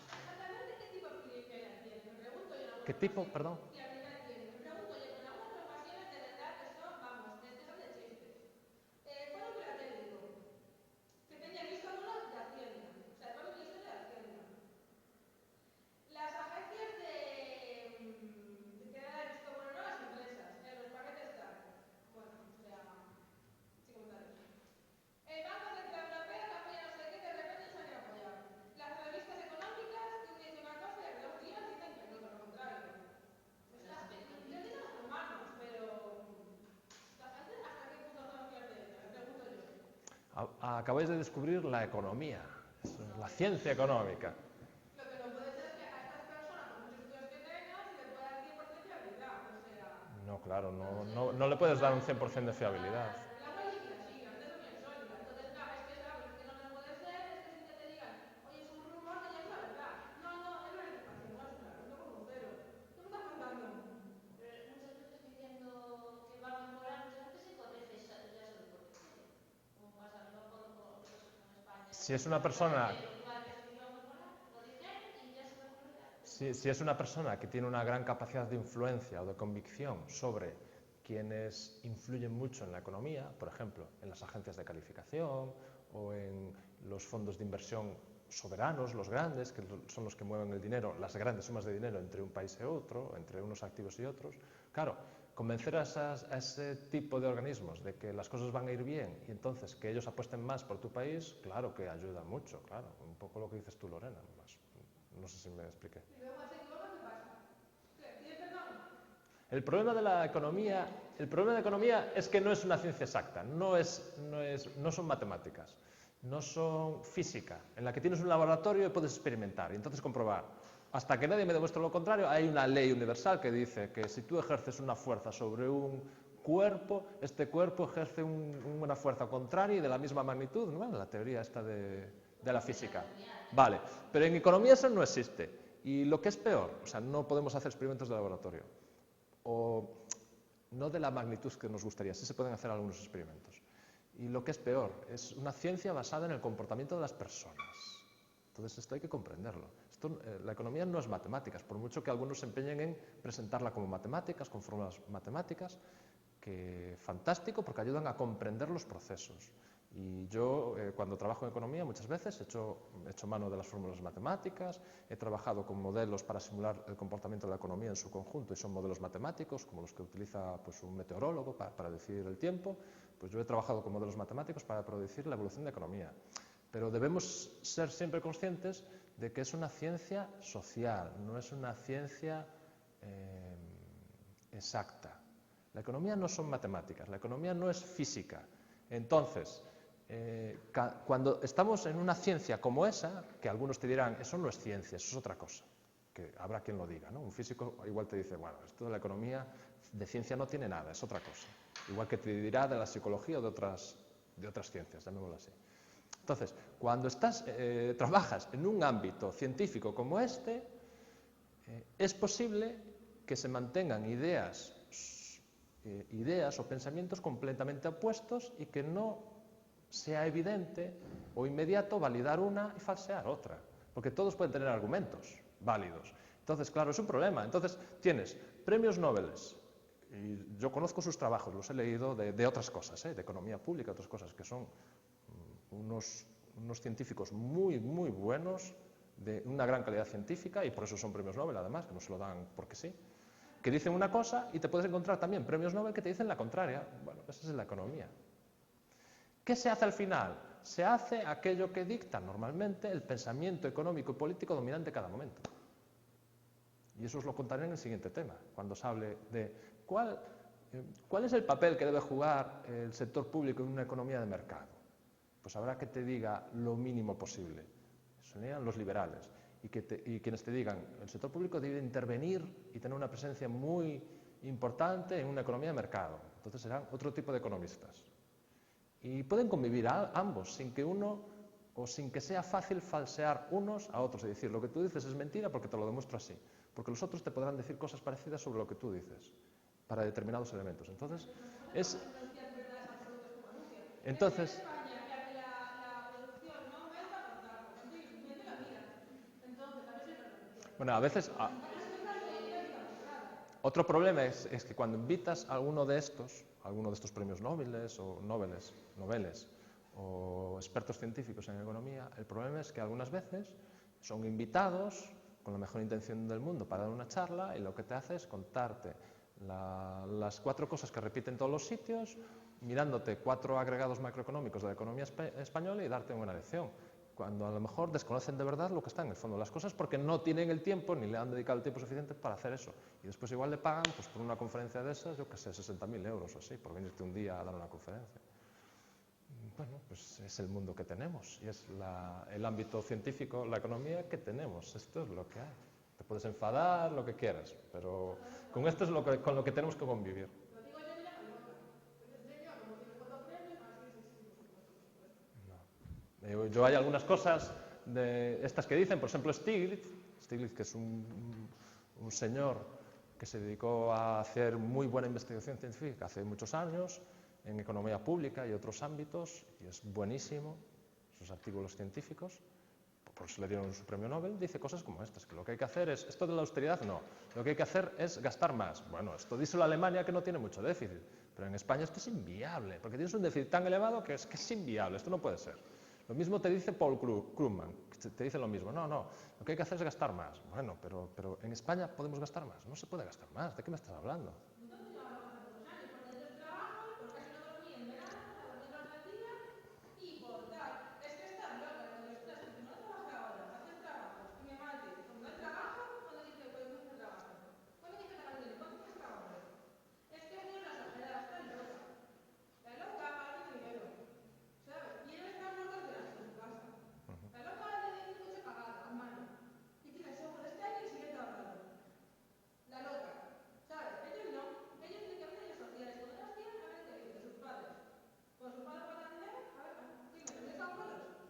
Exactamente qué tipo de fiabilidad tiene, me pregunto yo. ¿Qué tipo, perdón? Fiabilidad tiene, me pregunto yo, con algunas ocasiones de verdad que son, vamos, que son de chistes. Fue un filatélico que tenía visto uno de Hacienda, o sea, fue un ministro de Hacienda. Las agencias que dan visto bueno, no las empresas, los paquetes tal. Bueno, o sea, sí como tal. El Banco Central Europeo también no sé qué, de repente se han apoyado. Las revistas económicas dicen una cosa y a los días dicen que no, lo contrario. Yo digo los humanos, pero la gente hasta qué punto son fiar de ella, me pregunto yo. Acabáis de descubrir la economía, la ciencia económica. Lo que no puede ser es que a estas personas, por muchos estudios que tengan, se le pueda dar 100% de fiabilidad, o sea... No, claro, no le puedes dar un 100% de fiabilidad. La política sí, antes no es sólida. Entonces, claro, es que no puede ser, es que sin que te digan, oye, es un rumor que ya es la verdad. No, es una información nuestra, es 1,0. ¿Qué me estás contando? Muchas veces diciendo que va a mejorar, muchas veces se conoce ya solo porque quiere. Como pasa en España. Si es una persona... Si es una persona que tiene una gran capacidad de influencia o de convicción sobre quienes influyen mucho en la economía, por ejemplo, en las agencias de calificación o en los fondos de inversión soberanos, los grandes, que son los que mueven el dinero, las grandes sumas de dinero entre un país y otro, entre unos activos y otros, claro, convencer a ese tipo de organismos de que las cosas van a ir bien y entonces que ellos apuesten más por tu país, claro que ayuda mucho, claro, un poco lo que dices tú, Lorena, más. No sé si me expliqué. Y luego se equivoca, ¿qué pasa? ¿Qué? ¿Pide perdón? El problema de la economía es que no es una ciencia exacta, no son matemáticas, no son física, en la que tienes un laboratorio y puedes experimentar y entonces comprobar. Hasta que nadie me demuestre lo contrario, hay una ley universal que dice que si tú ejerces una fuerza sobre un cuerpo, este cuerpo ejerce una fuerza contraria y de la misma magnitud, ¿no? La teoría esta de la física. Vale, pero en economía eso no existe. Y lo que es peor, o sea, no podemos hacer experimentos de laboratorio. O no de la magnitud que nos gustaría, sí se pueden hacer algunos experimentos. Y lo que es peor, es una ciencia basada en el comportamiento de las personas. Entonces esto hay que comprenderlo. La economía no es matemáticas, por mucho que algunos se empeñen en presentarla como matemáticas, con fórmulas matemáticas, que fantástico porque ayudan a comprender los procesos. Y yo, cuando trabajo en economía, muchas veces he hecho mano de las fórmulas matemáticas, he trabajado con modelos para simular el comportamiento de la economía en su conjunto, y son modelos matemáticos, como los que utiliza pues, un meteorólogo para decir el tiempo. Pues yo he trabajado con modelos matemáticos para predecir la evolución de la economía. Pero debemos ser siempre conscientes de que es una ciencia social, no es una ciencia exacta. La economía no son matemáticas, la economía no es física. Entonces, cuando estamos en una ciencia como esa, que algunos te dirán, eso no es ciencia, eso es otra cosa, que habrá quien lo diga, ¿no? Un físico igual te dice, bueno, esto de la economía de ciencia no tiene nada, es otra cosa. Igual que te dirá de la psicología o de otras ciencias, llamémoslo así. Entonces, cuando trabajas en un ámbito científico como este, es posible que se mantengan ideas o pensamientos completamente opuestos y que no sea evidente o inmediato validar una y falsear otra, porque todos pueden tener argumentos válidos. Entonces, claro, es un problema. Entonces, tienes premios Nobel, y yo conozco sus trabajos, los he leído de otras cosas, de economía pública, otras cosas, que son unos científicos muy, muy buenos, de una gran calidad científica, y por eso son premios Nobel, además, que no se lo dan porque sí, que dicen una cosa y te puedes encontrar también premios Nobel que te dicen la contraria. Bueno, esa es la economía. ¿Qué se hace al final? Se hace aquello que dicta normalmente el pensamiento económico y político dominante en cada momento. Y eso os lo contaré en el siguiente tema, cuando os hable de cuál es el papel que debe jugar el sector público en una economía de mercado. Pues habrá que te diga lo mínimo posible. Serían los liberales. Y quienes te digan, el sector público debe intervenir y tener una presencia muy importante en una economía de mercado. Entonces serán otro tipo de economistas. Y pueden convivir ambos, sin que sea fácil falsear unos a otros. Es decir, lo que tú dices es mentira porque te lo demuestro así. Porque los otros te podrán decir cosas parecidas sobre lo que tú dices, para determinados elementos. Entonces, bueno, a veces... Otro problema es que cuando invitas a alguno de estos premios Nobel o expertos científicos en economía, el problema es que algunas veces son invitados con la mejor intención del mundo para dar una charla y lo que te hace es contarte las 4 cosas que repiten todos los sitios, mirándote 4 agregados macroeconómicos de la economía española y darte una lección, cuando a lo mejor desconocen de verdad lo que está en el fondo de las cosas porque no tienen el tiempo ni le han dedicado el tiempo suficiente para hacer eso. Y después igual le pagan pues, por una conferencia de esas, yo qué sé, 60.000 euros o así, por venirte un día a dar una conferencia. Bueno, pues es el mundo que tenemos y es el ámbito científico, la economía que tenemos. Esto es lo que hay. Te puedes enfadar, lo que quieras, pero con esto es con lo que tenemos que convivir. No. Yo hay algunas cosas de estas que dicen, por ejemplo Stiglitz, que es un señor que se dedicó a hacer muy buena investigación científica hace muchos años, en economía pública y otros ámbitos, y es buenísimo, sus artículos científicos, por eso le dieron su premio Nobel, dice cosas como estas, que lo que hay que hacer es, esto de la austeridad no, lo que hay que hacer es gastar más. Bueno, esto dice la Alemania que no tiene mucho déficit, pero en España esto es inviable, porque tienes un déficit tan elevado que es inviable, esto no puede ser. Lo mismo te dice Paul Krugman, te dice lo mismo, no, lo que hay que hacer es gastar más. Bueno, pero en España podemos gastar más, no se puede gastar más, ¿de qué me estás hablando?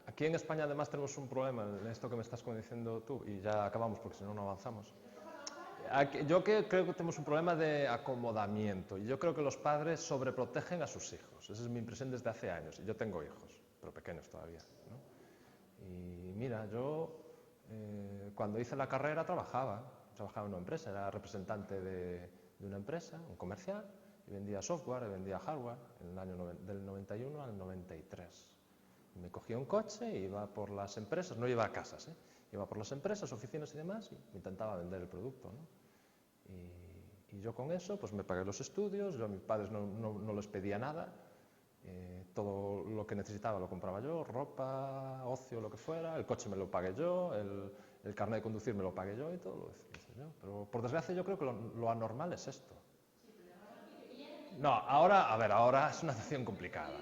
Aquí en España además tenemos un problema en esto que me estás diciendo tú, y ya acabamos porque si no, no avanzamos. Yo creo que tenemos un problema de acomodamiento y yo creo que los padres sobreprotegen a sus hijos. Esa es mi impresión desde hace años y yo tengo hijos, pero pequeños todavía, ¿no? Y mira, yo cuando hice la carrera trabajaba en una empresa, era representante de una empresa, un comercial, y vendía software, y vendía hardware en el año del 91 al 93. Me cogía un coche e iba por las empresas, no iba a casas, iba por las empresas, oficinas y demás y intentaba vender el producto, ¿no? Y yo con eso pues me pagué los estudios, yo a mis padres no les pedía nada, todo lo que necesitaba lo compraba yo, ropa, ocio, lo que fuera, el coche me lo pagué yo, el carnet de conducir me lo pagué yo y todo lo hice yo. Pero por desgracia yo creo que lo anormal es esto. No, ahora es una situación complicada.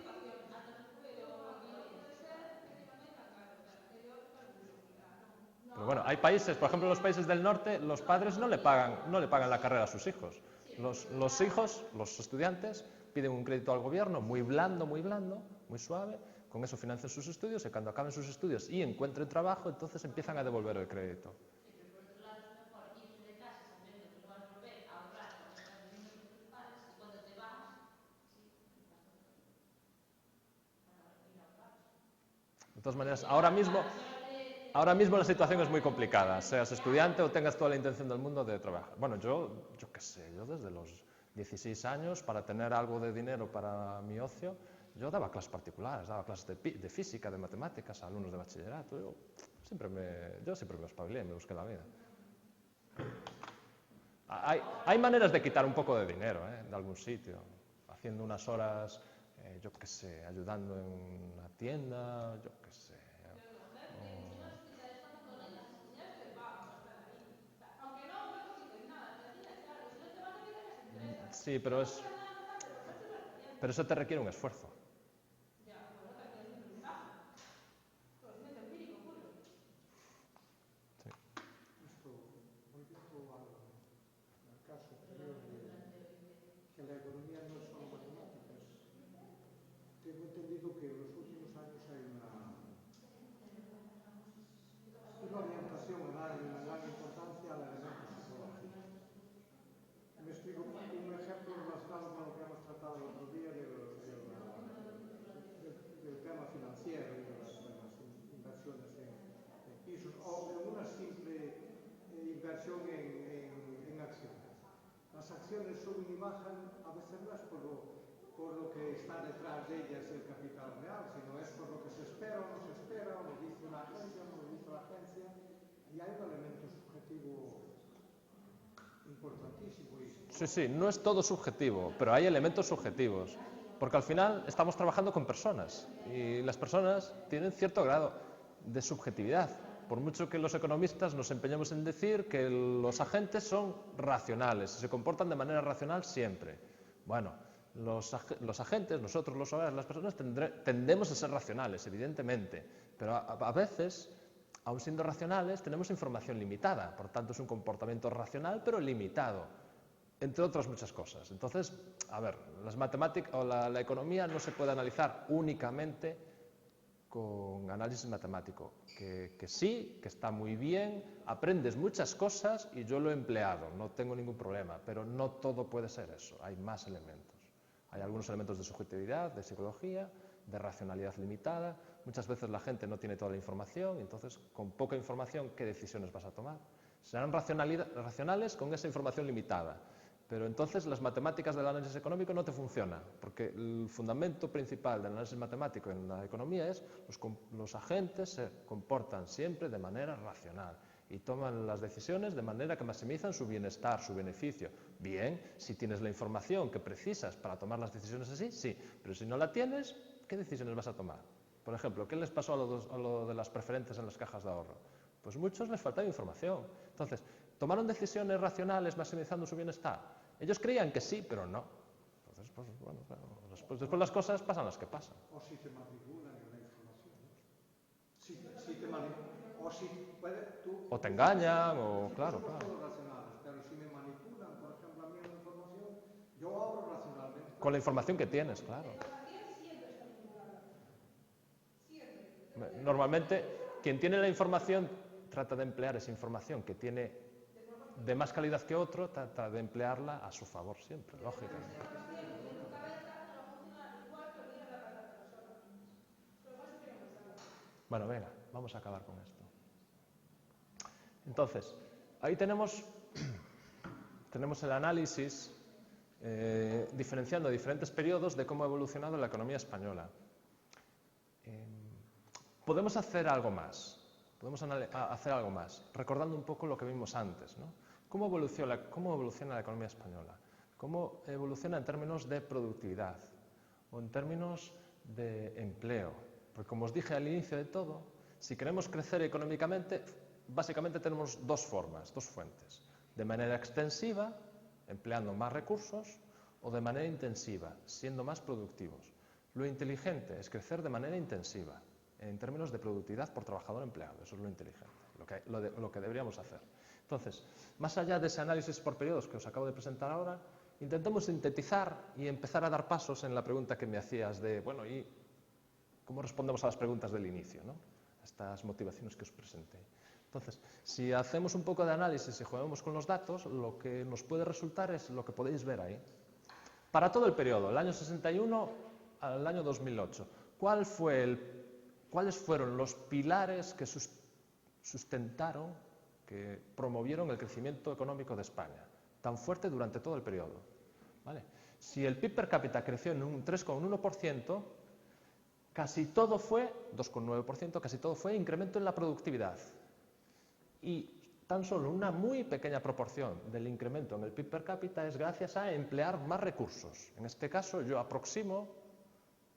Pero bueno, hay países, por ejemplo, en los países del norte, los padres no le pagan la carrera a sus hijos. Los hijos, los estudiantes, piden un crédito al gobierno muy blando, muy suave, con eso financian sus estudios y cuando acaben sus estudios y encuentren trabajo, entonces empiezan a devolver el crédito. todas maneras, ahora mismo la situación es muy complicada, seas estudiante o tengas toda la intención del mundo de trabajar. Bueno, yo qué sé, yo desde los 16 años, para tener algo de dinero para mi ocio, yo daba clases particulares, daba clases de física, de matemáticas a alumnos de bachillerato. Yo siempre me espabilé, me busqué la vida. Hay maneras de quitar un poco de dinero, de algún sitio, haciendo unas horas, yo qué sé, ayudando en una tienda, yo qué sé. Sí, pero eso te requiere un esfuerzo. Sí. Esto, volviendo al caso anterior que la economía no es solo matemáticas, tengo entendido que en los últimos años hay una orientación a dar una gran importancia al elemento psicológico. Me explico un ejemplo relacionado con lo que hemos tratado el otro día del tema financiero y de las inversiones en pisos o de una simple inversión en acciones. Las acciones suben y bajan a veces no es por lo que está detrás de ellas el capital real, sino es por lo que se espera o no se espera, o lo dice una agencia o no lo dice la agencia, y hay un elemento subjetivo importantísimo. Sí, no es todo subjetivo, pero hay elementos subjetivos, porque al final estamos trabajando con personas y las personas tienen cierto grado de subjetividad. Por mucho que los economistas nos empeñemos en decir que los agentes son racionales, se comportan de manera racional siempre. Bueno, los agentes, nosotros los hogares, las personas tendemos a ser racionales, evidentemente, pero a veces, aun siendo racionales, tenemos información limitada, por tanto es un comportamiento racional pero limitado, entre otras muchas cosas. Entonces, a ver, las matemáticas o la economía no se puede analizar únicamente con análisis matemático, que sí, que está muy bien, aprendes muchas cosas y yo lo he empleado, no tengo ningún problema, pero no todo puede ser eso, hay más elementos. Hay algunos elementos de subjetividad, de psicología, de racionalidad limitada. Muchas veces la gente no tiene toda la información y entonces con poca información, ¿qué decisiones vas a tomar? Serán racionales con esa información limitada. Pero entonces las matemáticas del análisis económico no te funcionan, porque el fundamento principal del análisis matemático en la economía es los agentes se comportan siempre de manera racional y toman las decisiones de manera que maximizan su bienestar, su beneficio. Bien, si tienes la información que precisas para tomar las decisiones así, sí, pero si no la tienes, ¿qué decisiones vas a tomar? Por ejemplo, ¿qué les pasó a lo de las preferentes en las cajas de ahorro? Pues a muchos les faltaba información. Entonces, ¿tomaron decisiones racionales maximizando su bienestar? Ellos creían que sí, pero no. Entonces, pues bueno, después las cosas pasan las que pasan. O si te manipulan en la información, ¿no? Si te manipulan, o si puede, tú... O te engañan, o claro, somos claro. todos racionales, pero si me manipulan, por ejemplo, a mí en la información, yo ahorro racionalmente. Con la información que tienes, claro. Normalmente, quien tiene la información trata de emplear esa información que tiene de más calidad que otro, trata de emplearla a su favor siempre, lógicamente. Bueno, venga, vamos a acabar con esto. Entonces, ahí tenemos el análisis diferenciando diferentes periodos de cómo ha evolucionado la economía española. Podemos hacer algo más, recordando un poco lo que vimos antes, ¿no? ¿Cómo evoluciona la economía española? ¿Cómo evoluciona en términos de productividad o en términos de empleo? Porque como os dije al inicio de todo, si queremos crecer económicamente, básicamente tenemos dos formas, dos fuentes. De manera extensiva, empleando más recursos, o de manera intensiva, siendo más productivos. Lo inteligente es crecer de manera intensiva, en términos de productividad por trabajador empleado. Eso es lo inteligente, lo que deberíamos hacer. Entonces, más allá de ese análisis por periodos que os acabo de presentar ahora, intentemos sintetizar y empezar a dar pasos en la pregunta que me hacías de, bueno, ¿y cómo respondemos a las preguntas del inicio, ¿no? A estas motivaciones que os presenté. Entonces, si hacemos un poco de análisis y jugamos con los datos, lo que nos puede resultar es lo que podéis ver ahí. Para todo el periodo, el año 61 al año 2008, ¿cuál fue ¿Cuáles fueron los pilares que sustentaron, que promovieron el crecimiento económico de España tan fuerte durante todo el periodo? ¿Vale? Si el PIB per cápita creció en un 3,1%, casi todo fue, 2,9%, casi todo fue incremento en la productividad. Y tan solo una muy pequeña proporción del incremento en el PIB per cápita es gracias a emplear más recursos. En este caso yo aproximo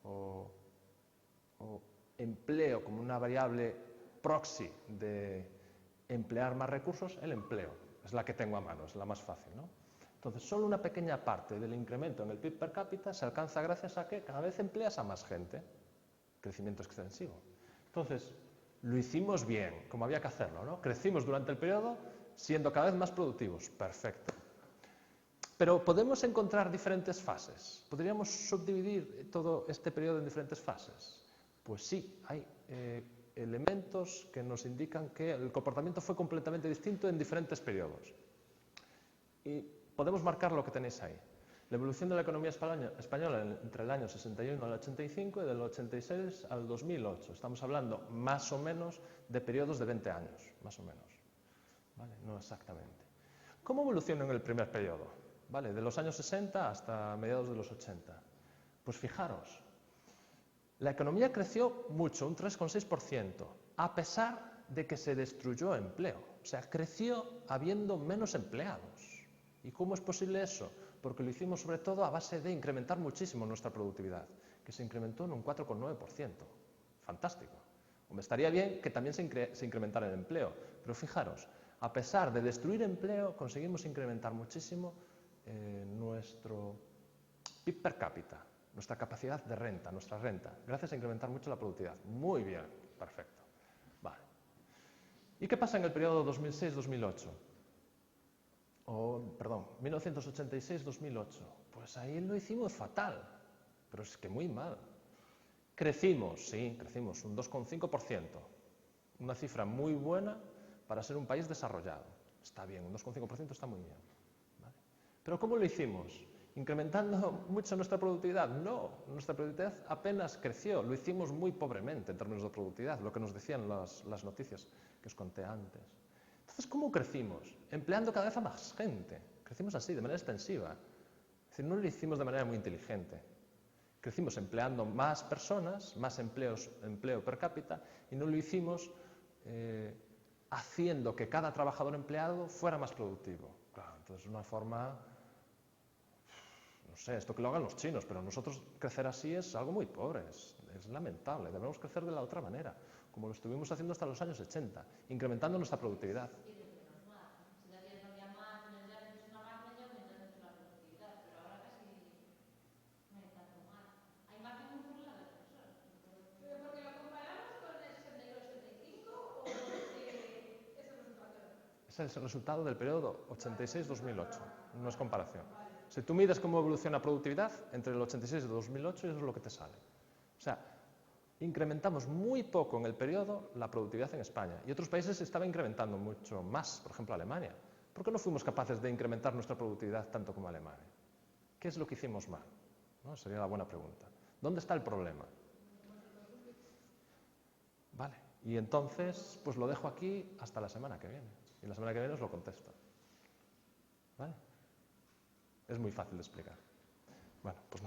o empleo como una variable proxy de emplear más recursos el empleo. Es la que tengo a mano, es la más fácil, ¿no? Entonces, solo una pequeña parte del incremento en el PIB per cápita se alcanza gracias a que cada vez empleas a más gente. Crecimiento extensivo. Entonces, lo hicimos bien, como había que hacerlo, ¿no? Crecimos durante el periodo siendo cada vez más productivos. Perfecto. Pero podemos encontrar diferentes fases. ¿Podríamos subdividir todo este periodo en diferentes fases? Pues sí, hay elementos que nos indican que el comportamiento fue completamente distinto en diferentes periodos. Y podemos marcar lo que tenéis ahí. La evolución de la economía española entre el año 61 al 85 y del 86 al 2008. Estamos hablando más o menos de periodos de 20 años, más o menos. ¿Vale? No exactamente. ¿Cómo evolucionó en el primer periodo? ¿Vale? De los años 60 hasta mediados de los 80. Pues fijaros, la economía creció mucho, un 3,6%, a pesar de que se destruyó empleo. O sea, creció habiendo menos empleados. ¿Y cómo es posible eso? Porque lo hicimos sobre todo a base de incrementar muchísimo nuestra productividad, que se incrementó en un 4,9%. Fantástico. Me estaría bien que también se incrementara el empleo, pero fijaros, a pesar de destruir empleo, conseguimos incrementar muchísimo nuestro PIB per cápita, nuestra capacidad de renta, nuestra renta, gracias a incrementar mucho la productividad. Muy bien, perfecto. Vale. ¿Y qué pasa en el periodo 2006-2008? Perdón, 1986-2008, pues ahí lo hicimos fatal, pero es que muy mal. Crecimos, sí, crecimos un 2,5%, una cifra muy buena para ser un país desarrollado. Está bien, un 2,5% está muy bien. ¿Vale? Pero ¿cómo lo hicimos? ¿Incrementando mucho nuestra productividad? No, nuestra productividad apenas creció, lo hicimos muy pobremente en términos de productividad, lo que nos decían las noticias que os conté antes. Entonces, ¿cómo crecimos? Empleando cada vez a más gente. Crecimos así, de manera extensiva. Es decir, no lo hicimos de manera muy inteligente. Crecimos empleando más personas, más empleo per cápita, y no lo hicimos haciendo que cada trabajador empleado fuera más productivo. Claro, entonces una forma, no sé, esto que lo hagan los chinos, pero nosotros crecer así es algo muy pobre, es lamentable. Debemos crecer de la otra manera, como lo estuvimos haciendo hasta los años 80, incrementando nuestra productividad. Ese es el resultado del periodo 86-2008, no es comparación. Si tú mides cómo evoluciona la productividad entre el 86 y el 2008, eso es lo que te sale. O sea, incrementamos muy poco en el periodo la productividad en España y otros países se estaba incrementando mucho más, por ejemplo Alemania. ¿Por qué no fuimos capaces de incrementar nuestra productividad tanto como Alemania? ¿Qué es lo que hicimos mal? ¿No? Sería la buena pregunta. ¿Dónde está el problema? Vale, y entonces pues lo dejo aquí hasta la semana que viene. Y la semana que viene os lo contesto. ¿Vale? Es muy fácil de explicar. Bueno, pues